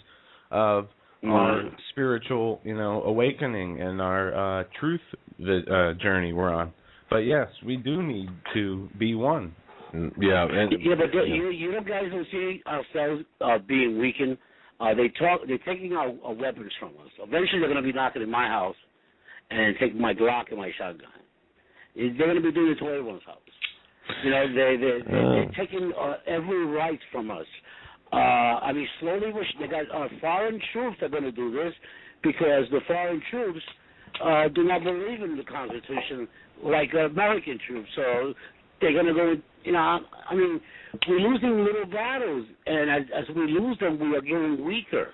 of our spiritual, awakening and our truth journey we're on. But yes, we do need to be one. But you guys don't see ourselves being weakened. They're taking our weapons from us. Eventually, they're going to be knocking in my house and taking my Glock and my shotgun. They're going to be doing it to everyone's house. They're taking every right from us. Slowly, they got foreign troops are going to do this because the foreign troops do not believe in the Constitution like American troops. So they're going to go. We're losing little battles, and as we lose them, we are getting weaker.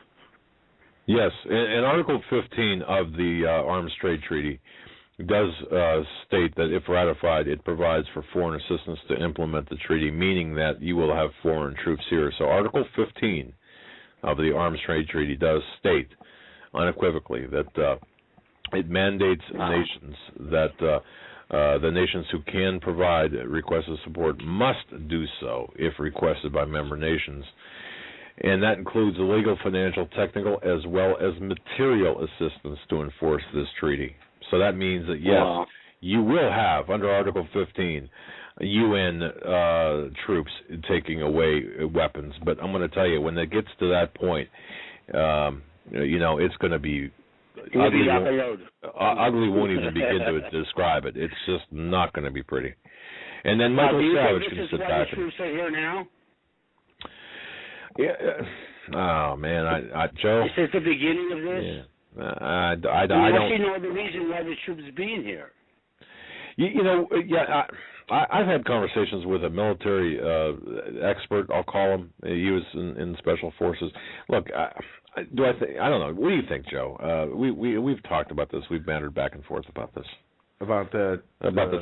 Yes, and Article 15 of the Arms Trade Treaty does state that if ratified, it provides for foreign assistance to implement the treaty, meaning that you will have foreign troops here. So Article 15 of the Arms Trade Treaty does state unequivocally that it mandates nations that the nations who can provide requested support must do so if requested by member nations. And that includes legal, financial, technical, as well as material assistance to enforce this treaty. So that means that, yes, you will have, under Article 15, UN troops taking away weapons. But I'm going to tell you, when it gets to that point, it's going to be ugly. Ugly won't even begin to describe it. It's just not going to be pretty. And then Michael Savage can sit back. Do you think this is why the troops are here now? Yeah. Oh man, Joe. Is this the beginning of this? Yeah. I don't. I see no other reason why the troops being here. I've had conversations with a military expert. I'll call him. He was in special forces. Look, I don't know. What do you think, Joe? We've talked about this. We've bantered back and forth about this. About the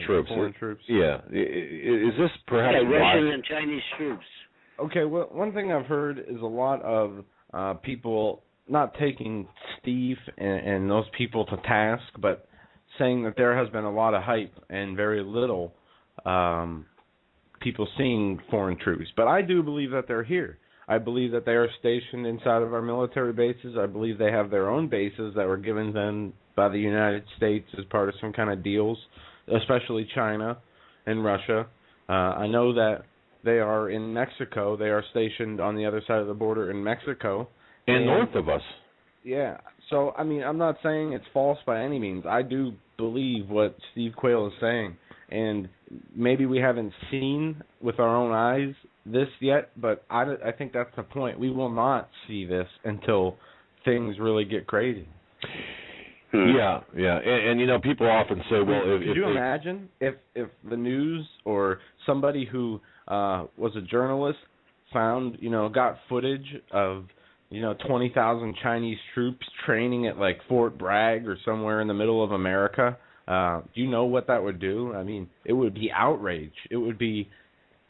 troops. Foreign troops. Yeah. Is this perhaps Russian and Chinese troops? Okay. Well, one thing I've heard is a lot of people not taking Steve and those people to task, but saying that there has been a lot of hype and very little people seeing foreign troops. But I do believe that they're here. I believe that they are stationed inside of our military bases. I believe they have their own bases that were given them by the United States as part of some kind of deals, especially China and Russia. I know that they are in Mexico. They are stationed on the other side of the border in Mexico. And north of us. Yeah. So, I'm not saying it's false by any means. I do believe what Steve Quayle is saying. And maybe we haven't seen with our own eyes this yet, but I think that's the point. We will not see this until things really get crazy. Yeah, and people often say, well, could you imagine if the news or somebody who was a journalist found, got footage of 20,000 Chinese troops training at like Fort Bragg or somewhere in the middle of America? Do you know what that would do? I mean, it would be outrage. It would be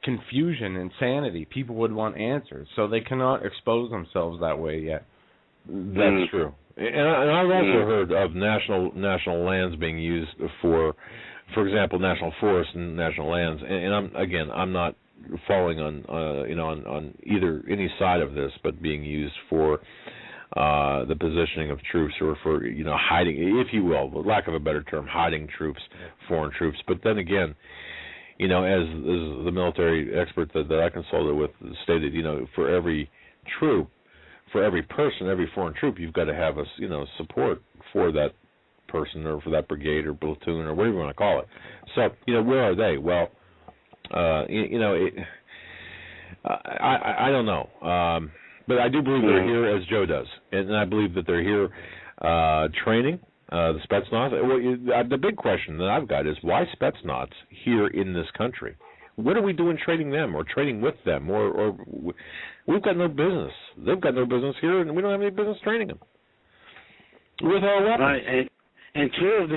confusion, insanity. People would want answers, so they cannot expose themselves that way yet. That's true. And I've also heard of national lands being used for example, national forests and national lands. And I'm not falling on either any side of this, but being used for the positioning of troops or for hiding, if you will, for lack of a better term, hiding troops, foreign troops. But then again, as the military expert that I consulted with stated, for every troop, for every person, every foreign troop, you've got to have support for that person or for that brigade or platoon or whatever you want to call it. So, where are they? Well, I don't know. But I do believe they're here, as Joe does, and I believe that they're here training the Spetsnaz. Well, the big question that I've got is why Spetsnaz here in this country? What are we doing training them or training with them? Or we've got no business. They've got no business here, and we don't have any business training them with our weapons. Right, and two of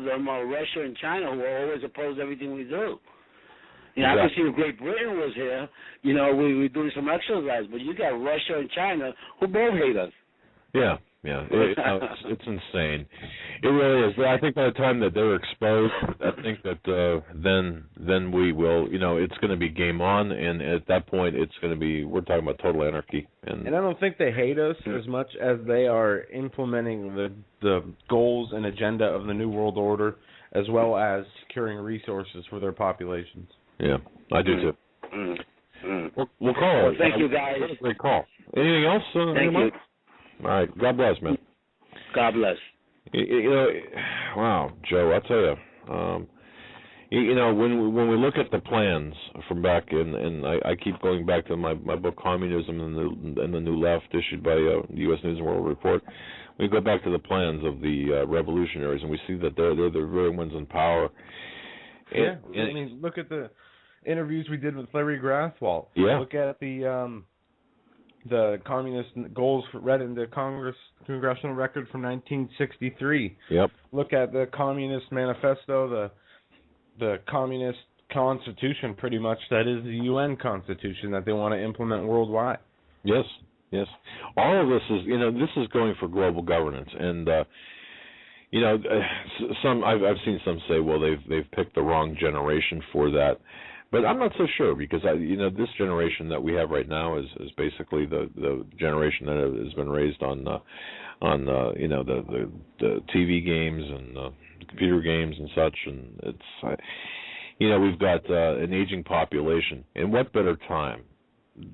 them are Russia and China, who are always opposed to everything we do. I can see if Great Britain was here, we're doing some exercise, but you got Russia and China who both hate us. Yeah. It's insane. It really is. But I think by the time that they're exposed, I think that then we will, it's going to be game on, and at that point it's going to be, we're talking about total anarchy. And I don't think they hate us as much as they are implementing the goals and agenda of the New World Order, as well as securing resources for their populations. Yeah, I do too. We'll call it. Thank you, guys. What a great call. Anything else? Thank you. All right. God bless, man. God bless. Wow, Joe, I'll tell you. When we look at the plans from back in, and I keep going back to my book Communism and the New Left, issued by the U.S. News and World Report. We go back to the plans of the revolutionaries, and we see that they're the very ones in power. I mean, look at the interviews we did with Larry Grathwohl. Yeah. Look at the communist goals read in the congressional record from 1963. Yep. Look at the Communist Manifesto, the Communist Constitution, pretty much, that is the UN Constitution that they want to implement worldwide. Yes. All of this is, this is going for global governance, and some I've seen some say, well, they've picked the wrong generation for that. But I'm not so sure, because this generation that we have right now is basically the generation that has been raised on the TV games and the computer games and such, and it's we've got an aging population, and what better time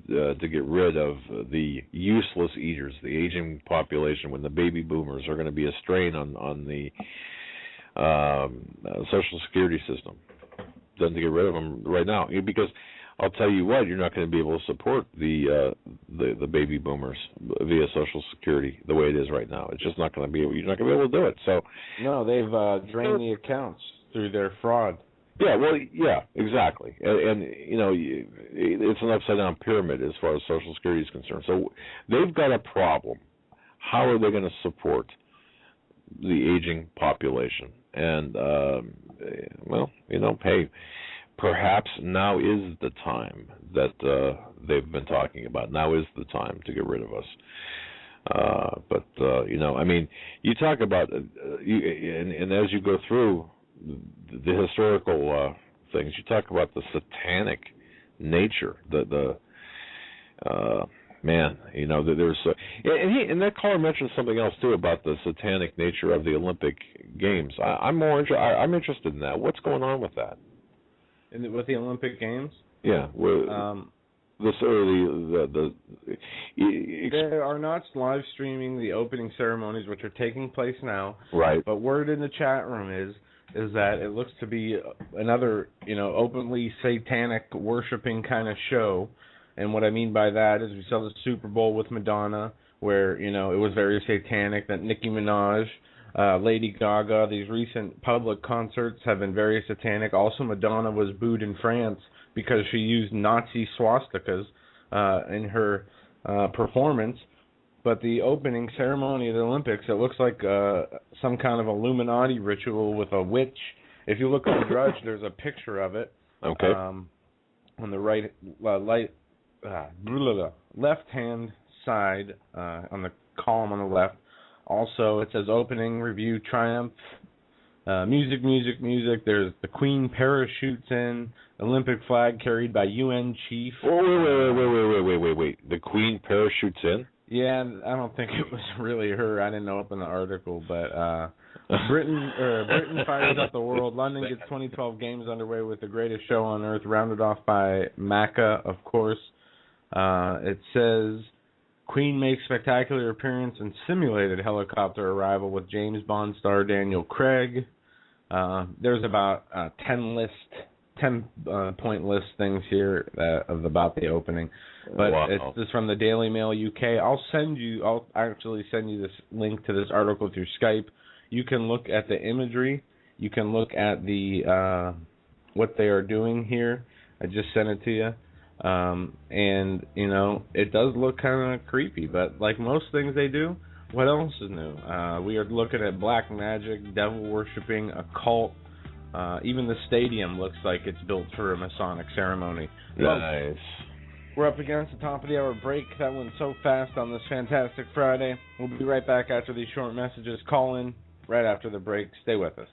to get rid of the useless eaters, the aging population, when the baby boomers are going to be a strain on the Social Security system, than to get rid of them right now. Because I'll tell you what, you're not going to be able to support the baby boomers via Social Security the way it is right now. It's just not going to be. You're not going to be able to do it. So no, they've drained the accounts through their fraud. Yeah, well, yeah, exactly, and it's an upside down pyramid as far as Social Security is concerned. So they've got a problem. How are they going to support the aging population? And hey, perhaps now is the time that they've been talking about. Now is the time to get rid of us. But I mean, you talk about and as you go through the historical things, you talk about the satanic nature, there's and that caller mentioned something else too about the satanic nature of the Olympic Games. I'm interested in that. What's going on with that? With the Olympic Games? Yeah. They are not live streaming the opening ceremonies, which are taking place now. Right. But word in the chat room is that it looks to be another, openly satanic worshiping kind of show. And what I mean by that is we saw the Super Bowl with Madonna, where, it was very satanic, that Nicki Minaj Lady Gaga. These recent public concerts have been very satanic. Also, Madonna was booed in France because she used Nazi swastikas in her performance. But the opening ceremony of the Olympics, it looks like some kind of Illuminati ritual with a witch. If you look at the Drudge, there's a picture of it. Okay. On the left-hand side, on the column on the left. Also, it says opening, review, triumph, music. There's the Queen parachutes in, Olympic flag carried by UN chief. Wait. The Queen parachutes in? Yeah, I don't think it was really her. I didn't open the article, but Britain fires up the world. London gets 2012 games underway with the greatest show on earth, rounded off by Macca, of course. It says Queen makes spectacular appearance in simulated helicopter arrival with James Bond star Daniel Craig. There's about 10-point list things here about the opening. But wow. It's this from the Daily Mail UK. I'll actually send you this link to this article through Skype. You can look at the imagery. You can look at the what they are doing here. I just sent it to you. And, you know, it does look kind of creepy. But like most things they do, what else is new? We are looking at black magic, devil-worshipping, occult. Even the stadium looks like it's built for a Masonic ceremony. Nice. We're up against the top of the hour break. That went so fast on this fantastic Friday. We'll be right back after these short messages. Call in right after the break. Stay with us.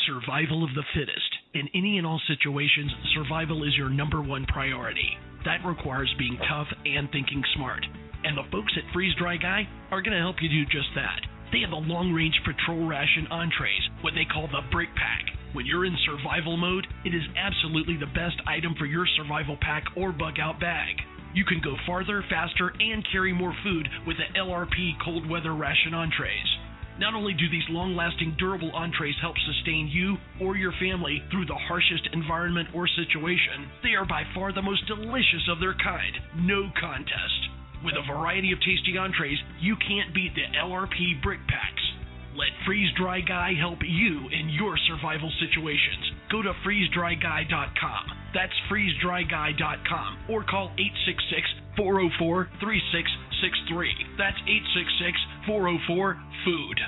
Survival of the fittest. In any and all situations, survival is your number one priority. That requires being tough and thinking smart. And the folks at Freeze Dry Guy are going to help you do just that. They have the long-range patrol ration entrees, what they call the Brick Pack. When you're in survival mode, it is absolutely the best item for your survival pack or bug-out bag. You can go farther, faster, and carry more food with the LRP cold weather ration entrees. Not only do these long-lasting, durable entrees help sustain you or your family through the harshest environment or situation, they are by far the most delicious of their kind. No contest. With a variety of tasty entrees, you can't beat the LRP Brick Packs. Let Freeze Dry Guy help you in your survival situations. Go to freezedryguy.com. That's freezedryguy.com. Or call 866-404-3663. That's 866-404-FOOD.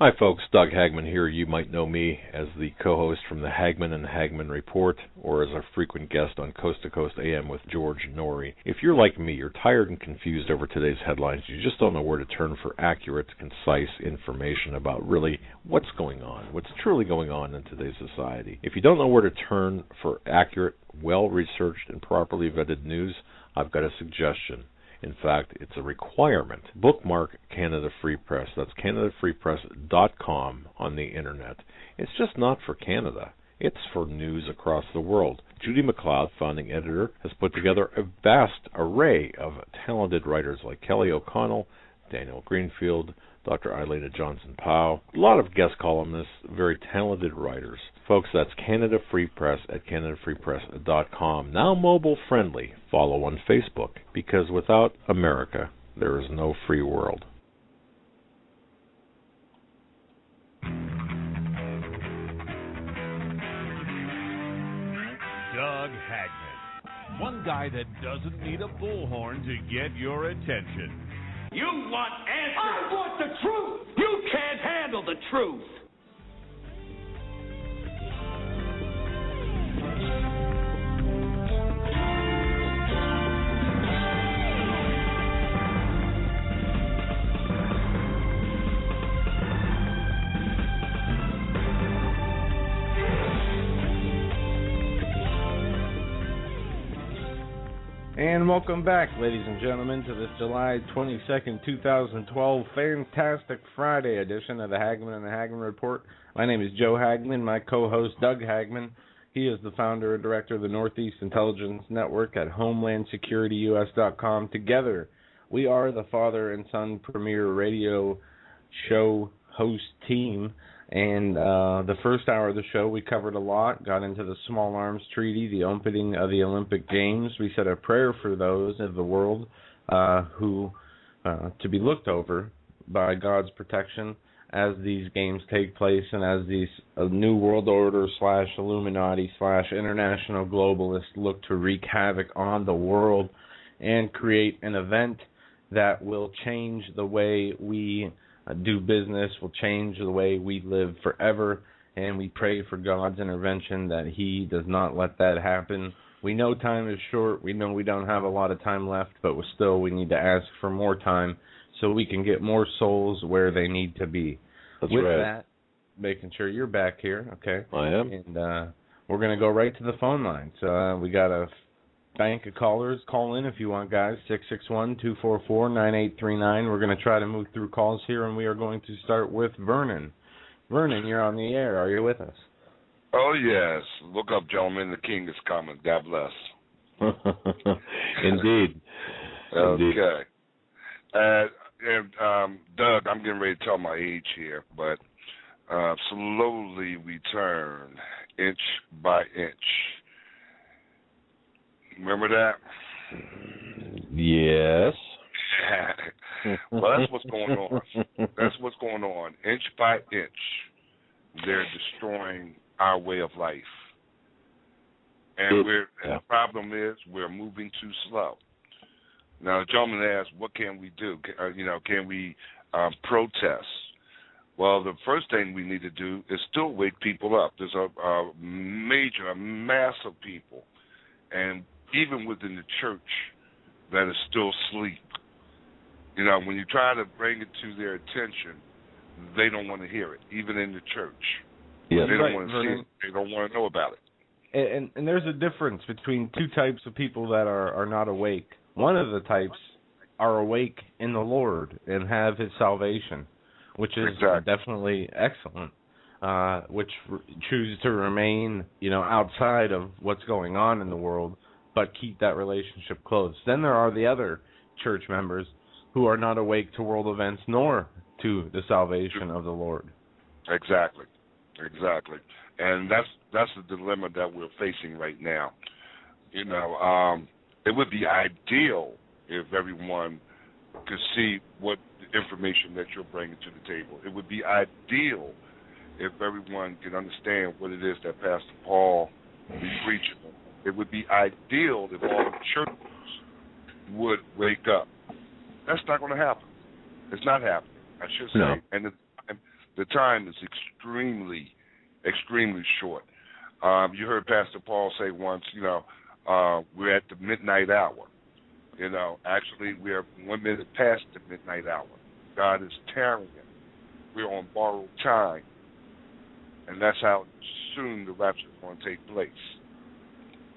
Hi folks, Doug Hagmann here. You might know me as the co-host from the Hagmann and Hagmann Report, or as a frequent guest on Coast to Coast AM with George Norrie. If you're like me, you're tired and confused over today's headlines. You just don't know where to turn for accurate, concise information about really what's going on, what's truly going on in today's society. If you don't know where to turn for accurate, well-researched, and properly vetted news, I've got a suggestion. In fact, it's a requirement. Bookmark Canada Free Press. That's CanadaFreePress.com on the internet. It's just not for Canada. It's for news across the world. Judy McLeod, founding editor, has put together a vast array of talented writers like Kelly O'Connell, Daniel Greenfield, Dr. Eilena Johnson-Powell, a lot of guest columnists, very talented writers. Folks, that's Canada Free Press at CanadaFreePress.com. Now mobile friendly. Follow on Facebook, because without America, there is no free world. Doug Hagmann, one guy that doesn't need a bullhorn to get your attention. You want answers? I want the truth! You can't handle the truth! And welcome back, ladies and gentlemen, to this July 22nd, 2012 fantastic Friday edition of the Hagmann and the Hagmann Report. My name is Joe Hagmann, my co-host Doug Hagmann. He is the founder and director of the Northeast Intelligence Network at HomelandSecurityUS.com. Together, we are the father and son premier radio show host team. And the first hour of the show, we covered a lot, got into the Small Arms Treaty, the opening of the Olympic Games. We said a prayer for those of the world who to be looked over by God's protection as these games take place and as these New World Order / Illuminati / international globalists look to wreak havoc on the world and create an event that will change the way we do business, will change the way we live forever. And we pray for God's intervention that He does not let that happen. We know time is short. We know we don't have a lot of time left, but we need to ask for more time so we can get more souls where they need to be. That's With right. that, making sure you're back here, okay? I am. And we're going to go right to the phone lines. We got a bank of callers. Call in if you want, guys. 661-244-9839. We're going to try to move through calls here, and we are going to start with Vernon. Vernon, you're on the air. Are you with us? Oh, yes. Look up, gentlemen. The king is coming. God bless. Indeed. Okay. And Doug, I'm getting ready to tell my age here, but slowly we turn inch by inch. Remember that? Yes. Well, that's what's going on. That's what's going on. Inch by inch, they're destroying our way of life. And the problem is we're moving too slow. Now, the gentleman asked, what can we do? Can we protest? Well, the first thing we need to do is still wake people up. There's a mass of people, and even within the church, that is still asleep. When you try to bring it to their attention, they don't want to hear it, even in the church. Yes. They don't want to see it. They don't want to know about it. And there's a difference between two types of people that are not awake. One of the types are awake in the Lord and have His salvation, which is definitely excellent, which choose to remain, outside of what's going on in the world, but keep that relationship close. Then there are the other church members who are not awake to world events nor to the salvation of the Lord. Exactly. And that's the dilemma that we're facing right now. It would be ideal if everyone could see what the information that you're bringing to the table. It would be ideal if everyone could understand what it is that Pastor Paul is preaching. It would be ideal if all the churches would wake up. That's not going to happen. It's not happening, I should say. No. And the time is extremely, extremely short. You heard Pastor Paul say once, we're at the midnight hour. Actually, we are 1 minute past the midnight hour. God is tearing it. We're on borrowed time. And that's how soon the rapture is going to take place.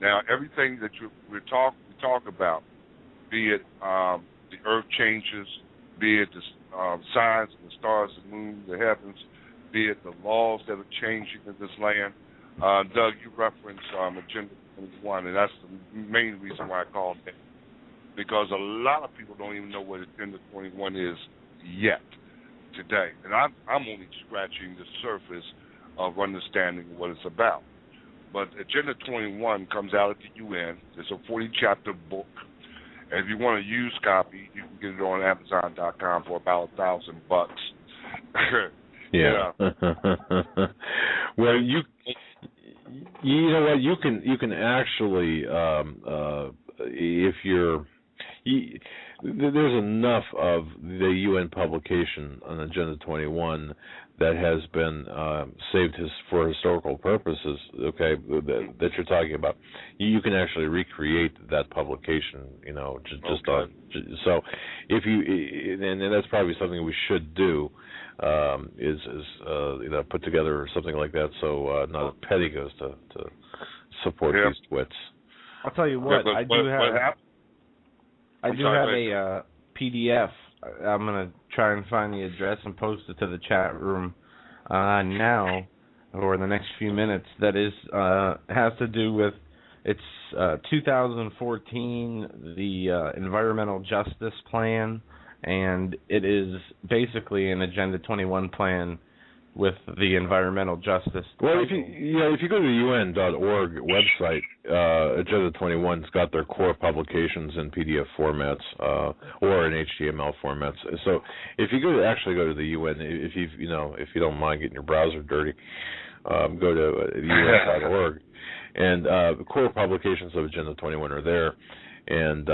Now, everything that we talk about, be it the earth changes, be it the signs and the stars, the moon, the heavens, be it the laws that are changing in this land. Doug, you referenced Agenda 21, and that's the main reason why I called it. Because a lot of people don't even know what Agenda 21 is yet today. And I'm only scratching the surface of understanding what it's about. But Agenda 21 comes out at the UN. It's a 40-chapter book. And if you want a used copy, you can get it on Amazon.com for about $1,000. Yeah. Well, you know what, you can actually if there's enough of the UN publication on Agenda 21 that has been saved for historical purposes, okay, that you're talking about. You can actually recreate that publication, so if you, and that's probably something we should do, is put together something like that, so not a penny goes to support these twits. I'll tell you what, I do have a PDF. I'm going to try and find the address and post it to the chat room now, or in the next few minutes. That is has to do with, it's 2014, the Environmental Justice Plan, and it is basically an Agenda 21 plan with the environmental justice. Well, if you go to the UN.org website, Agenda 21's got their core publications in PDF formats or in HTML formats. So if you go to the UN, if you don't mind getting your browser dirty, go to UN.org, and the core publications of Agenda 21 are there, and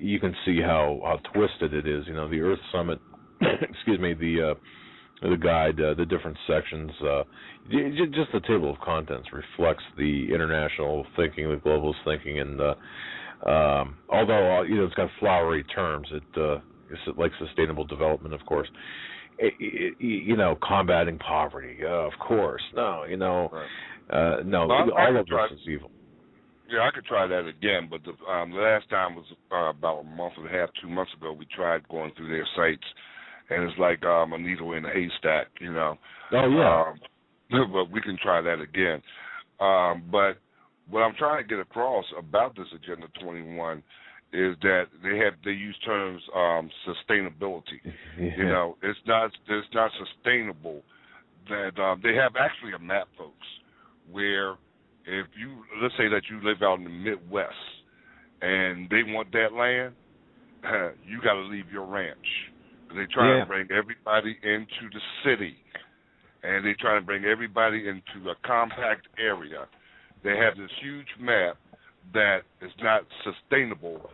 you can see how twisted it is. The Earth Summit, excuse me, the guide, the different sections, just the table of contents reflects the international thinking, the globalist thinking, and although it's got flowery terms, it's like sustainable development, of course. Combating poverty, of course. No, right. No, well, all of this is evil. Yeah, I could try that again, but the last time was about a month and a half, 2 months ago. We tried going through their sites, and it's like a needle in a haystack, Oh, yeah. But we can try that again. But what I'm trying to get across about this Agenda 21 is that they use terms sustainability. Yeah. It's not sustainable. That they have actually a map, folks, where if let's say that you live out in the Midwest and they want that land, you got to leave your ranch. They try to bring everybody into the city, and they try to bring everybody into a compact area. They have this huge map that is not sustainable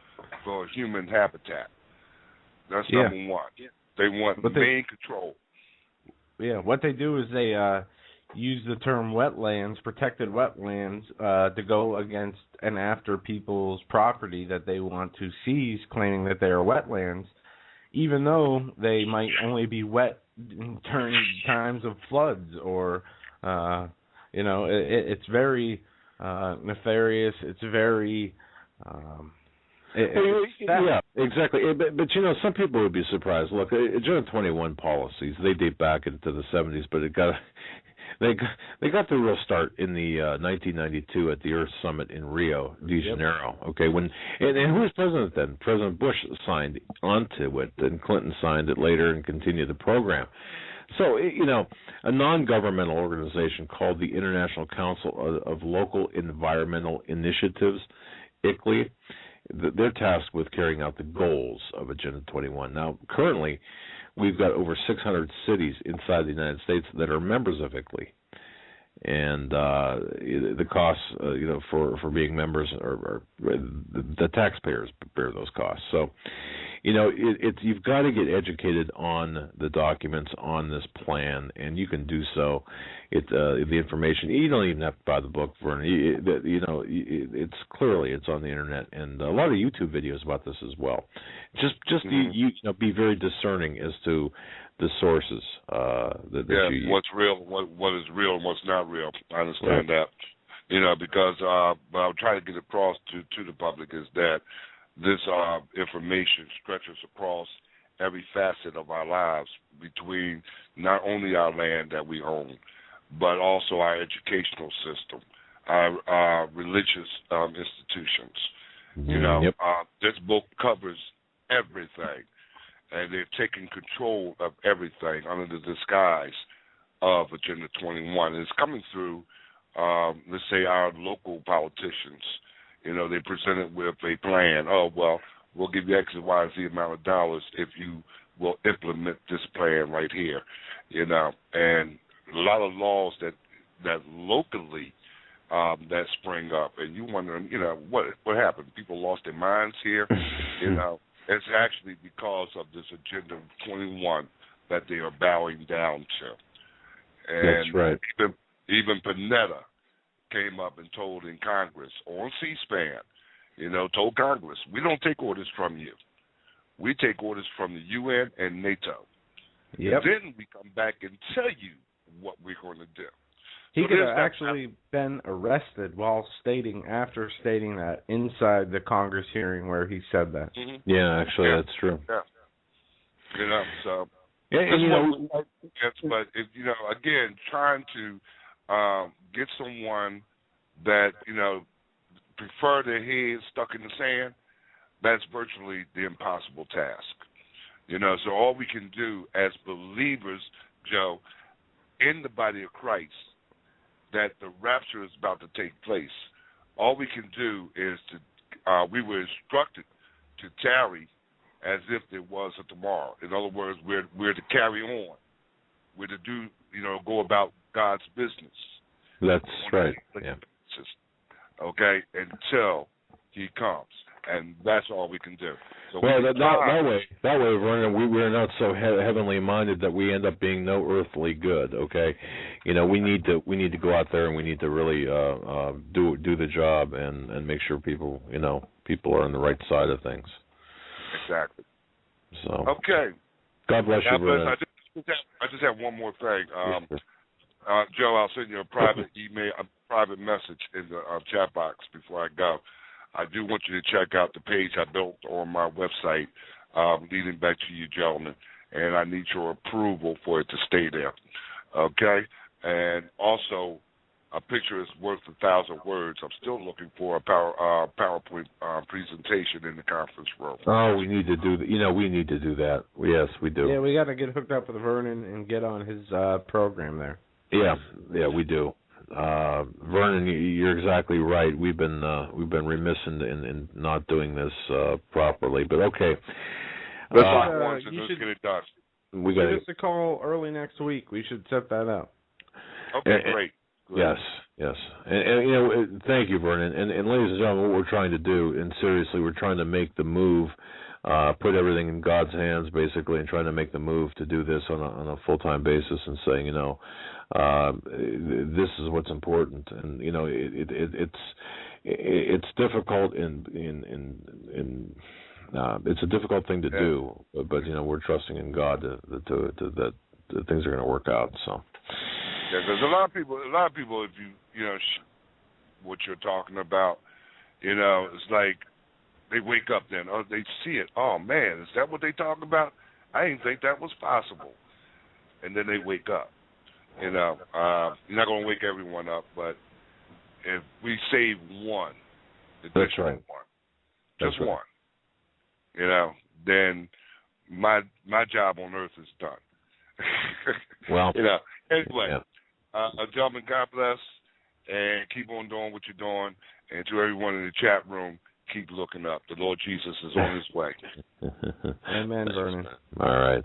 for human habitat. That's number one. They want main control. Yeah, what they do is they use the term wetlands, protected wetlands, to go against and after people's property that they want to seize, claiming that they are wetlands, even though they might only be wet during times of floods or, it's very nefarious. It's very... yeah, exactly. But some people would be surprised. Look, Agenda 21 policies, they date back into the 70s, but they got the real start in the 1992 at the Earth Summit in Rio de Janeiro. Okay, and who was president then? President Bush signed onto it, and Clinton signed it later and continued the program. So, a non-governmental organization called the International Council of Local Environmental Initiatives, ICLEI, they're tasked with carrying out the goals of Agenda 21. Now, currently, we've got over 600 cities inside the United States that are members of ICLEI, and the costs, for being members, are the taxpayers bear those costs. So, you've got to get educated on the documents on this plan, and you can do so. The information, you don't even have to buy the book, Vernon. It's clearly it's on the internet, and a lot of YouTube videos about this as well. Just be very discerning as to the sources that you use. What's real, what is real, and what's not real. I understand that. Because what I'm trying to get across to the public is that this information stretches across every facet of our lives, between not only our land that we own, but also our educational system, our religious institutions. This book covers everything, and they're taking control of everything under the disguise of Agenda 21. And it's coming through, let's say, our local politicians. They present it with a plan. Oh, well, we'll give you X, Y, Z amount of dollars if you will implement this plan right here. And a lot of laws that locally that spring up, and you wonder, what happened? People lost their minds here. It's actually because of this Agenda 21 that they are bowing down to. And that's right. Even Panetta came up and told in Congress on C-SPAN, told Congress, we don't take orders from you. We take orders from the UN and NATO. Yep. And then we come back and tell you what we're going to do. He could have actually been arrested after stating that inside the Congress hearing where he said that. Mm-hmm. Yeah, actually, that's true. Yeah. So. But if again, trying to get someone that prefer their head stuck in the sand, that's virtually the impossible task. So all we can do as believers, Joe, in the body of Christ that the rapture is about to take place, all we can do is we were instructed to tarry as if there was a tomorrow. In other words, we're to carry on. We're to do, go about God's business. That's right. Yeah. Okay, until He comes, and that's all we can do. So well, that way, Vernon, we're not so heavenly minded that we end up being no earthly good. Okay, we need to go out there and we need to really do the job and make sure people are on the right side of things. Exactly. So okay. God bless you, Vernon. I just have one more thing. Joe, I'll send you a private email, a private message in the chat box before I go. I do want you to check out the page I built on my website, leading back to you gentlemen, and I need your approval for it to stay there. Okay? And also, a picture is worth 1,000 words. I'm still looking for a PowerPoint presentation in the conference room. Oh, we need to do that. We need to do that. Yes, we do. Yeah, we got to get hooked up with Vernon and get on his program there. Yeah, we do. Vernon, you're exactly right. We've been remiss in not doing this properly, but okay. Let's get it done. We got give us a call early next week. We should set that up. Okay, great. Yes. And thank you, Vernon. And ladies and gentlemen, what we're trying to do, and seriously, we're trying to make the move, put everything in God's hands, basically, and trying to make the move to do this on a full-time basis and saying, this is what's important. And it's difficult it's a difficult thing to do, but we're trusting in God that things are going to work out. So. Yeah, because a lot of people, if you what you're talking about, it's like they wake up then, they see it. Oh man, is that what they talking about? I didn't think that was possible. And then they wake up. You're not going to wake everyone up, but if we save one, that's right. Just one, then my job on earth is done. Well, anyway. Yeah. Gentlemen, God bless, and keep on doing what you're doing. And to everyone in the chat room, keep looking up. The Lord Jesus is on His way. Amen, Vernon. All right.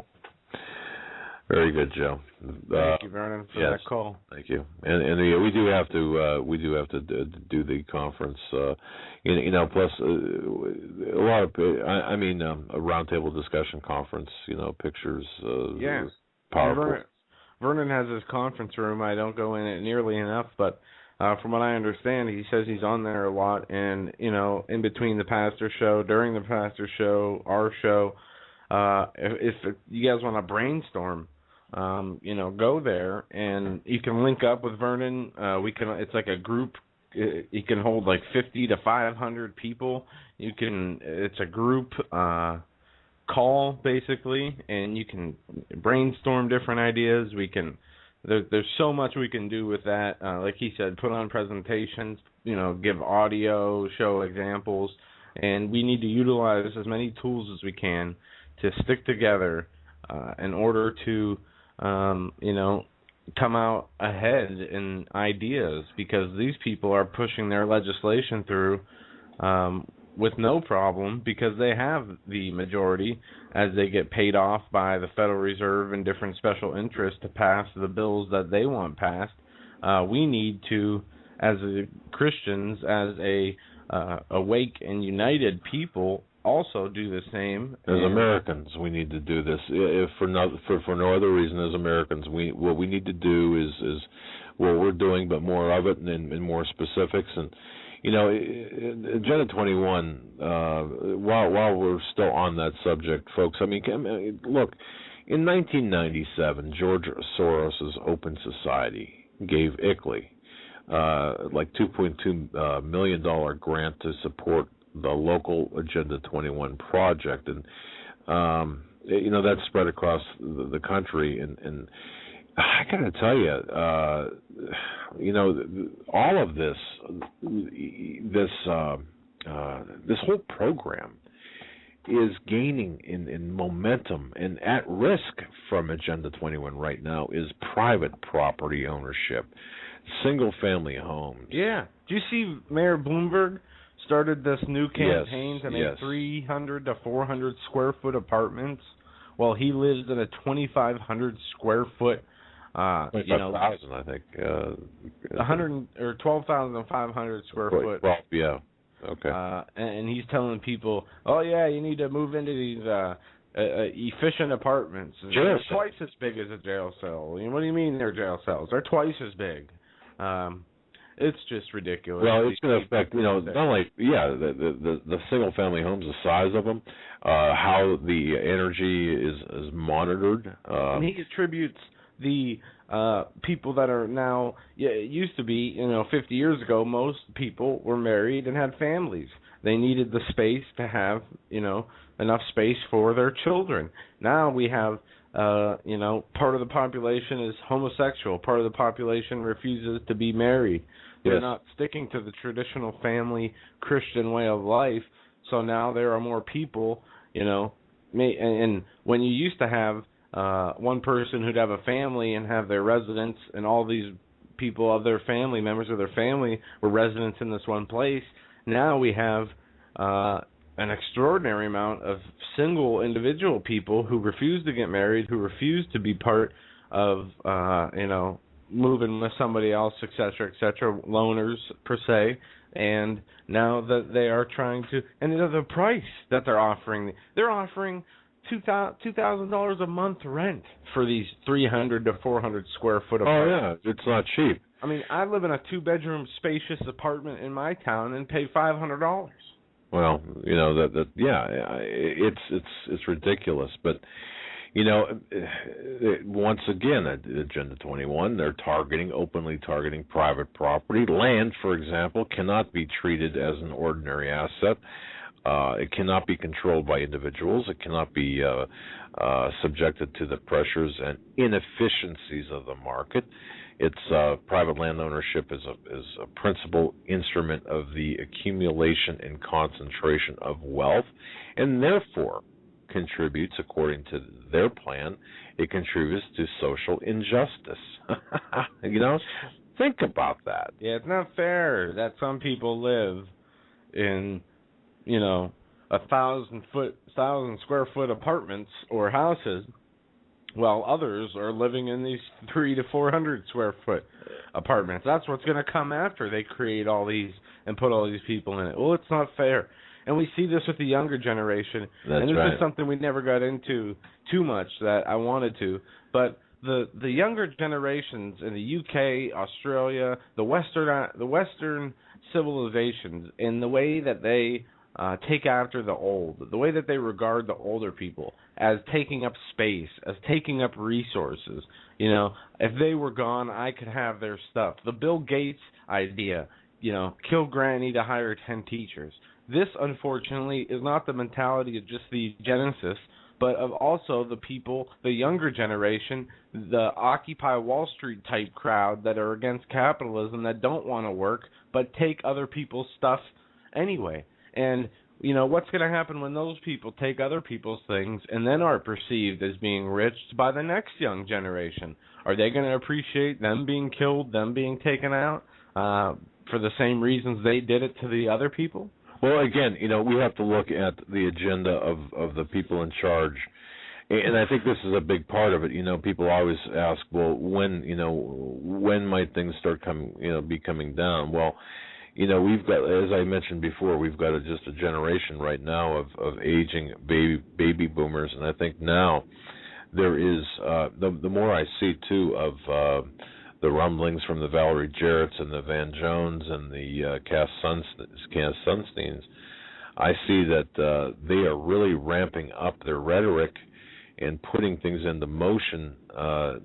Very good, Joe. Thank you, Vernon, for that call. Thank you. And we do have to do the conference. Plus a lot of a roundtable discussion conference. Pictures. PowerPoint. Vernon has his conference room. I don't go in it nearly enough, but from what I understand, he says he's on there a lot. And, in between the pastor show, during the pastor show, our show, if you guys want to brainstorm, go there. And you can link up with Vernon. It's like a group. You can hold like 50 to 500 people. It's a group call basically, and you can brainstorm different ideas. There's so much we can do with that. Like he said, put on presentations, give audio, show examples, and we need to utilize as many tools as we can to stick together in order to come out ahead in ideas, because these people are pushing their legislation through with no problem, because they have the majority as they get paid off by the Federal Reserve and different special interests to pass the bills that they want passed. We need to, as Christians, as a awake and united people, also do the same. As Americans, we need to do this. If for no other reason, as Americans, what we need to do is what we're doing, but more of it and more specifics. And Agenda 21, while we're still on that subject, folks, look, in 1997, George Soros's Open Society gave ICLEI like $2.2 million grant to support the local Agenda 21 project, and that's spread across the country, and I gotta tell you, all of this whole program is gaining in momentum and at risk from Agenda 21 right now is private property ownership, single-family homes. Yeah. Do you see Mayor Bloomberg started this new campaign to make 300 to 400 square foot apartments? Well, he lives in a 2,500 square foot. 25,000, I think. 100 or 12,500 square foot. 12, yeah. Okay. And he's telling people, oh yeah, you need to move into these efficient apartments. They're twice as big as a jail cell. What do you mean they're jail cells? They're twice as big. It's just ridiculous. Well, it's going to affect, not only, the single-family homes, the size of them, how the energy is monitored. And he attributes the people that are now, it used to be, 50 years ago, most people were married and had families. They needed the space to have, enough space for their children. Now we have, part of the population is homosexual. Part of the population refuses to be married. They're not sticking to the traditional family Christian way of life. So now there are more people, and when you used to have one person who'd have a family and have their residence, and all these people of their family, members of their family, were residents in this one place. Now we have an extraordinary amount of single individual people who refuse to get married, who refuse to be part of, moving with somebody else, et cetera, loners per se. And now that they are trying to, and the price that they're offering $2,000 a month rent for these 300 to 400 square foot apartments. Oh yeah, it's not cheap. I mean, I live in a 2-bedroom spacious apartment in my town and pay $500. Well, it's ridiculous, but once again, Agenda 21, they're openly targeting private property. Land, for example, cannot be treated as an ordinary asset. It cannot be controlled by individuals. It cannot be subjected to the pressures and inefficiencies of the market. It's private land ownership is a principal instrument of the accumulation and concentration of wealth, and therefore contributes, according to their plan, it contributes to social injustice. Think about that. Yeah, it's not fair that some people live in 1,000 square foot apartments or houses, while others are living in these 300 to 400 square foot apartments. That's what's going to come after they create all these and put all these people in it. Well, it's not fair. And we see this with the younger generation. That's and this right. is something we never got into too much that I wanted to. But the younger generations in the UK, Australia, the Western civilizations, in the way that they take after the old, the way that they regard the older people as taking up space, as taking up resources. If they were gone, I could have their stuff. The Bill Gates idea, kill granny to hire 10 teachers. This, unfortunately, is not the mentality of just the eugenicists, but of also the people, the younger generation, the Occupy Wall Street type crowd that are against capitalism, that don't want to work, but take other people's stuff anyway. And, what's going to happen when those people take other people's things and then are perceived as being rich by the next young generation? Are they going to appreciate them being killed, them being taken out for the same reasons they did it to the other people? Well, again, we have to look at the agenda of the people in charge, and I think this is a big part of it. People always ask, well, when might things start be coming down? Well, we've got, as I mentioned before, we've got just a generation right now of aging baby boomers, and I think now there is the more I see too of the rumblings from the Valerie Jarretts and the Van Jones and the Cass Sunsteins, I see that they are really ramping up their rhetoric and putting things into motion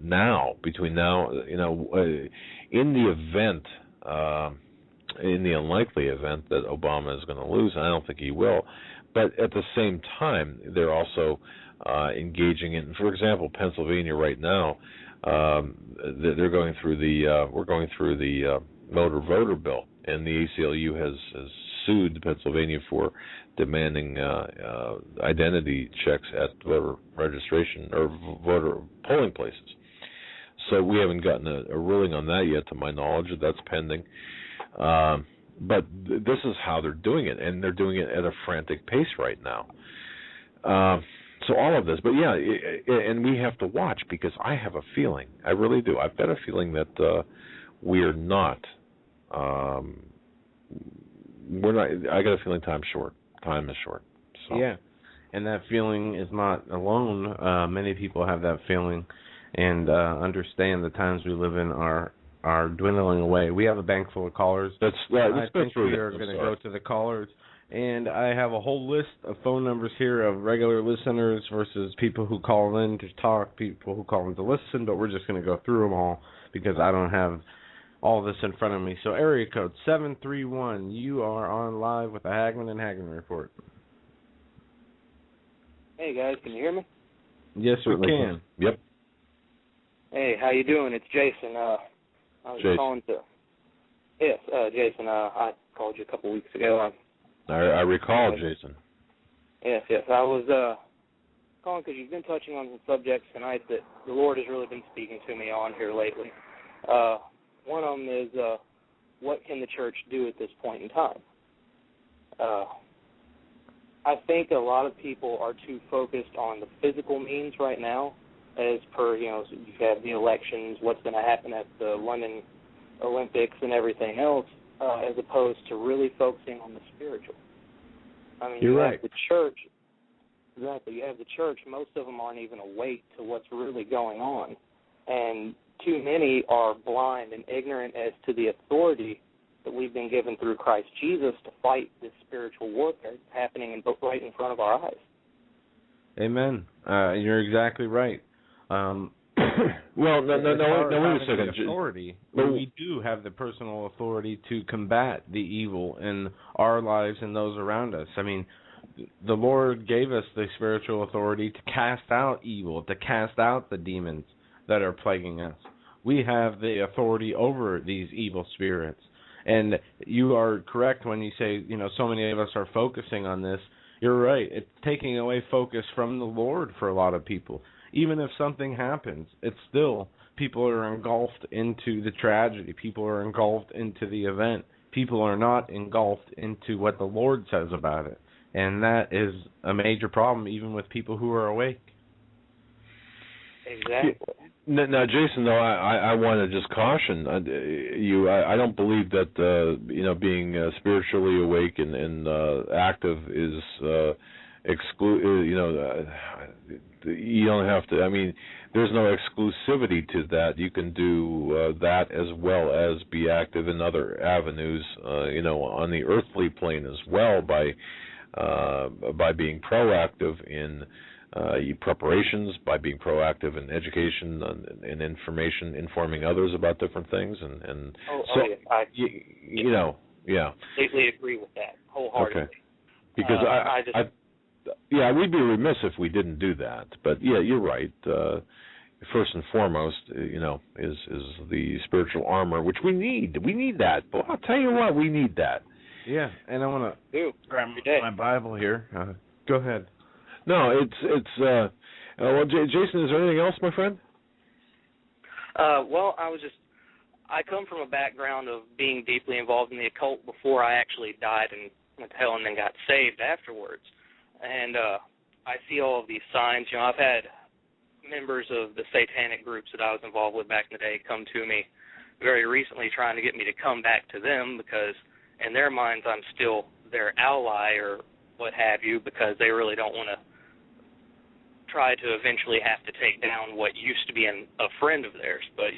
now. Between now, in the event, in the unlikely event that Obama is going to lose, and I don't think he will, but at the same time, they're also engaging in, for example, Pennsylvania right now. They're going through we're going through the motor voter bill, and the ACLU has sued Pennsylvania for demanding identity checks at voter registration or voter polling places. So we haven't gotten a ruling on that yet, to my knowledge. That's pending. But this is how they're doing it, and they're doing it at a frantic pace right now. So all of this, but yeah, and we have to watch, because I have a feeling, I really do, I've got a feeling that we're not, I got a feeling time is short. So. Yeah, and that feeling is not alone. Many people have that feeling, and understand the times we live in are dwindling away. We have a bank full of callers. I think we are going to go to the callers. And I have a whole list of phone numbers here of regular listeners versus people who call in to talk, people who call in to listen, but we're just going to go through them all because I don't have all this in front of me. So area code 731, you are on live with the Hagmann and Hagmann Report. Hey, guys, can you hear me? Yes, we can. Yep. Hey, how you doing? It's Jason. I was calling to... Yes, Jason, I called you a couple weeks ago. I recall, Jason. Yes. I was calling because you've been touching on some subjects tonight that the Lord has really been speaking to me on here lately. One of them is, what can the church do at this point in time? I think a lot of people are too focused on the physical means right now, as per, you have the elections, what's going to happen at the London Olympics and everything else, as opposed to really focusing on the spiritual. I mean, You're right. Have the church. Exactly. You have the church. Most of them aren't even awake to what's really going on. And too many are blind and ignorant as to the authority that we've been given through Christ Jesus to fight this spiritual warfare that's happening right in front of our eyes. Amen. You're exactly right. Well, no, wait a second. Authority, we do have the personal authority to combat the evil in our lives and those around us. I mean, the Lord gave us the spiritual authority to cast out evil, to cast out the demons that are plaguing us. We have the authority over these evil spirits. And you are correct when you say, so many of us are focusing on this. You're right. It's taking away focus from the Lord for a lot of people. Even if something happens, it's still, people are engulfed into the tragedy. People are engulfed into the event. People are not engulfed into what the Lord says about it. And that is a major problem, even with people who are awake. Exactly. Now, Jason, though, I want to just caution you. I don't believe that being spiritually awake and active is you don't have to. I mean, there's no exclusivity to that. You can do that as well as be active in other avenues, on the earthly plane as well by being proactive in preparations, by being proactive in education and information, informing others about different things, and I completely agree with that wholeheartedly. Okay. Because we'd be remiss if we didn't do that. But yeah, you're right. First and foremost, is the spiritual armor, which we need. We need that. But I'll tell you what, we need that. Yeah, and I want to grab my Bible here. Go ahead. No, it's well, Jason, is there anything else, my friend? Well, I come from a background of being deeply involved in the occult before I actually died and went to hell and then got saved afterwards. And I see all of these signs. I've had members of the satanic groups that I was involved with back in the day come to me very recently trying to get me to come back to them because in their minds I'm still their ally or what have you, because they really don't want to try to eventually have to take down what used to be a friend of theirs. But,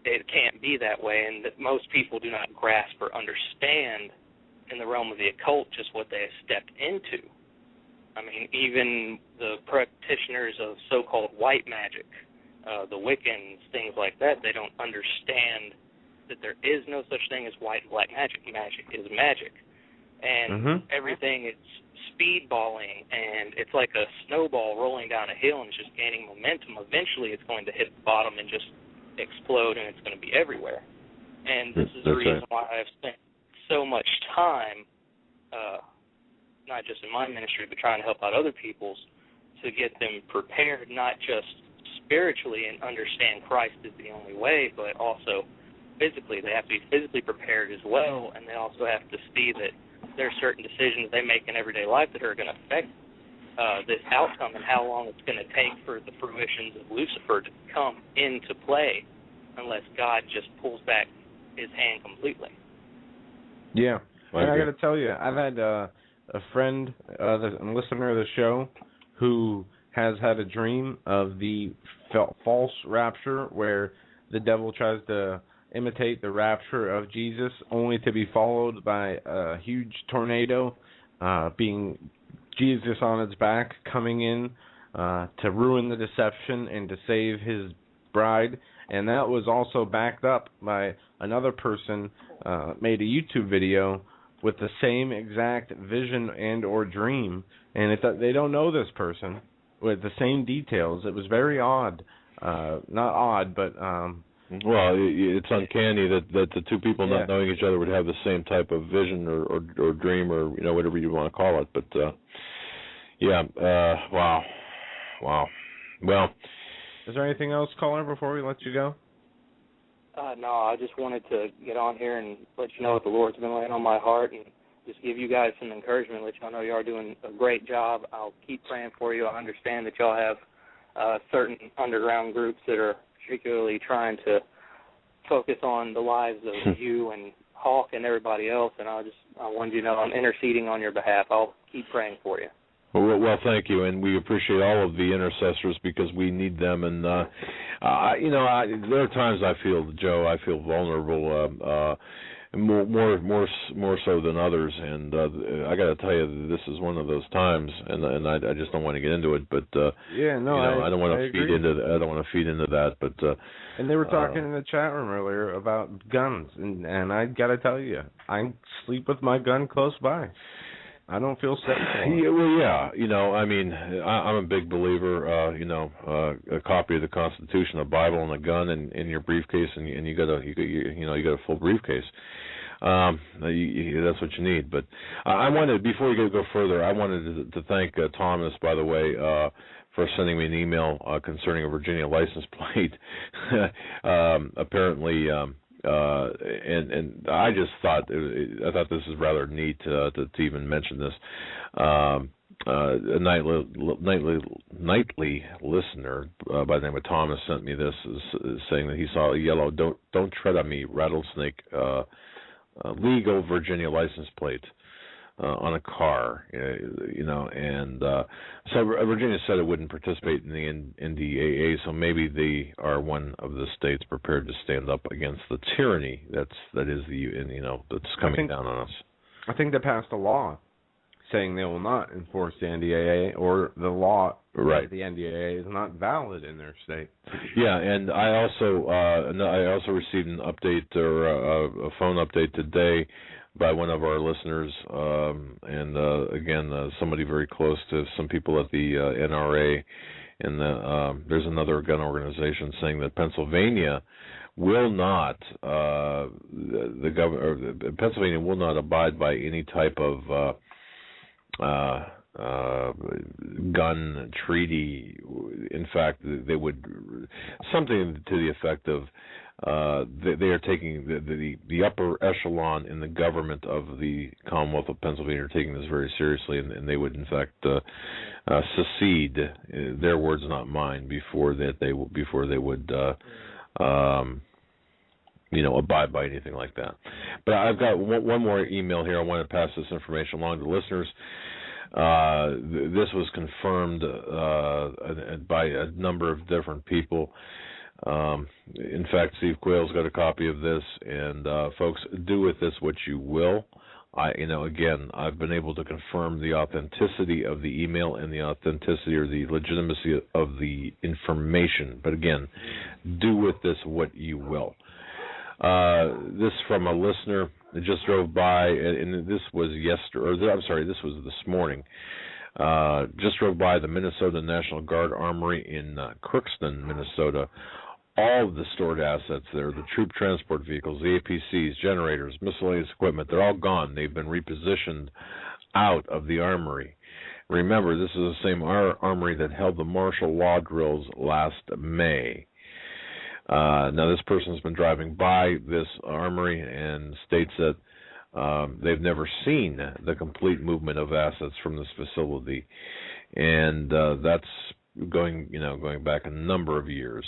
it can't be that way, and that most people do not grasp or understand in the realm of the occult just what they have stepped into. I mean, even the practitioners of so-called white magic, the Wiccans, things like that, they don't understand that there is no such thing as white and black magic. Magic is magic. And everything is speedballing, and it's like a snowball rolling down a hill and it's just gaining momentum. Eventually it's going to hit the bottom and just explode, and it's going to be everywhere. And this is the reason why I've spent so much time, not just in my ministry, but trying to help out other people's, to get them prepared, not just spiritually and understand Christ is the only way, but also physically. They have to be physically prepared as well, and they also have to see that there are certain decisions they make in everyday life that are going to affect this outcome and how long it's going to take for the fruitions of Lucifer to come into play unless God just pulls back his hand completely. Yeah. And I got to tell you, I've had a friend, a listener of the show, who has had a dream of the false rapture where the devil tries to imitate the rapture of Jesus only to be followed by a huge tornado, being Jesus on its back, coming in to ruin the deception and to save his bride. And that was also backed up by another person made a YouTube video with the same exact vision and or dream. And they don't know this person with the same details. It was very odd. Not odd, but... well, it's uncanny that the two people not knowing each other would have the same type of vision or dream or whatever you want to call it. But wow. Well, is there anything else, caller, before we let you go? No, I just wanted to get on here and let you know what the Lord's been laying on my heart and just give you guys some encouragement, let y'all know you are doing a great job. I'll keep praying for you. I understand that y'all have certain underground groups that are particularly trying to focus on the lives of you and Hawk and everybody else, and I wanted you to know I'm interceding on your behalf. I'll keep praying for you. Well, thank you, and we appreciate all of the intercessors because we need them. And there are times I feel, Joe, vulnerable, more so than others. And I got to tell you, this is one of those times, and I just don't want to get into it. But I don't want to feed into. I don't want to feed into that. But and they were talking in the chat room earlier about guns, and I got to tell you, I sleep with my gun close by. I don't feel safe. I'm a big believer. A copy of the Constitution, a Bible, and a gun in your briefcase, and you got a full briefcase. That's what you need. But I wanted, before we go further, I wanted to thank Thomas, by the way, for sending me an email concerning a Virginia license plate. Apparently. And I just thought this is rather neat to even mention this. A nightly listener by the name of Thomas sent me this, saying that he saw a yellow "Don't tread on me" rattlesnake legal Virginia license plate on a car, and so Virginia said it wouldn't participate in the NDAA, so maybe they are one of the states prepared to stand up against the tyranny that's coming down on us. I think they passed a law saying they will not enforce the NDAA, or the law of the NDAA is not valid in their state. Yeah, and I also received an update or a phone update today by one of our listeners, and again, somebody very close to some people at the NRA, and there's another gun organization saying that Pennsylvania will not, Pennsylvania will not abide by any type of gun treaty. In fact, they would, something to the effect of, they are taking the upper echelon in the government of the Commonwealth of Pennsylvania are taking this very seriously, and they would in fact secede, their words not mine, before they would abide by anything like that. But I've got one more email here. I want to pass this information along to listeners. This was confirmed by a number of different people. In fact, Steve Quayle's got a copy of this, and folks, do with this what you will. Again, I've been able to confirm the authenticity of the email and the authenticity or the legitimacy of the information. But again, do with this what you will. This from a listener that just drove by, and this was this was this morning. Just drove by the Minnesota National Guard Armory in Crookston, Minnesota. all of the stored assets there, the troop transport vehicles, the APCs, generators, miscellaneous equipment, they're all gone. They've been repositioned out of the armory. Remember, this is the same armory that held the martial law drills last May. Now, this person's been driving by this armory and states that they've never seen the complete movement of assets from this facility, and that's going back a number of years.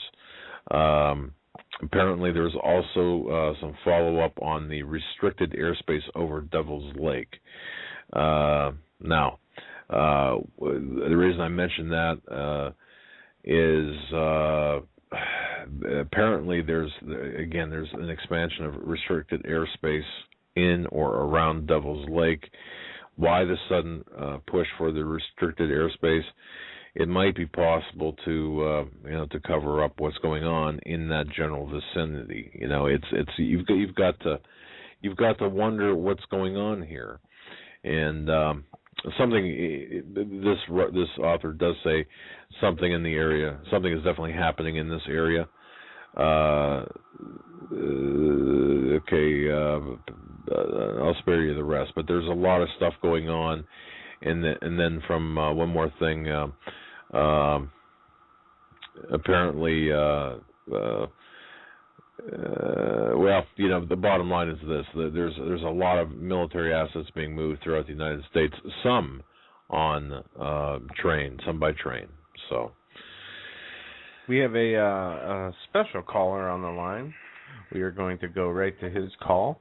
Apparently, there's also some follow-up on the restricted airspace over Devil's Lake. Now, the reason I mention that is apparently there's an expansion of restricted airspace in or around Devil's Lake. Why the sudden push for the restricted airspace? It might be possible to cover up what's going on in that general vicinity. You've got to wonder what's going on here, and this author does say something in the area. Something is definitely happening in this area. I'll spare you the rest, but there's a lot of stuff going on, and then from one more thing, apparently, the bottom line is this: there's a lot of military assets being moved throughout the United States. Some on train, some by train. So. We have a special caller on the line. We are going to go right to his call.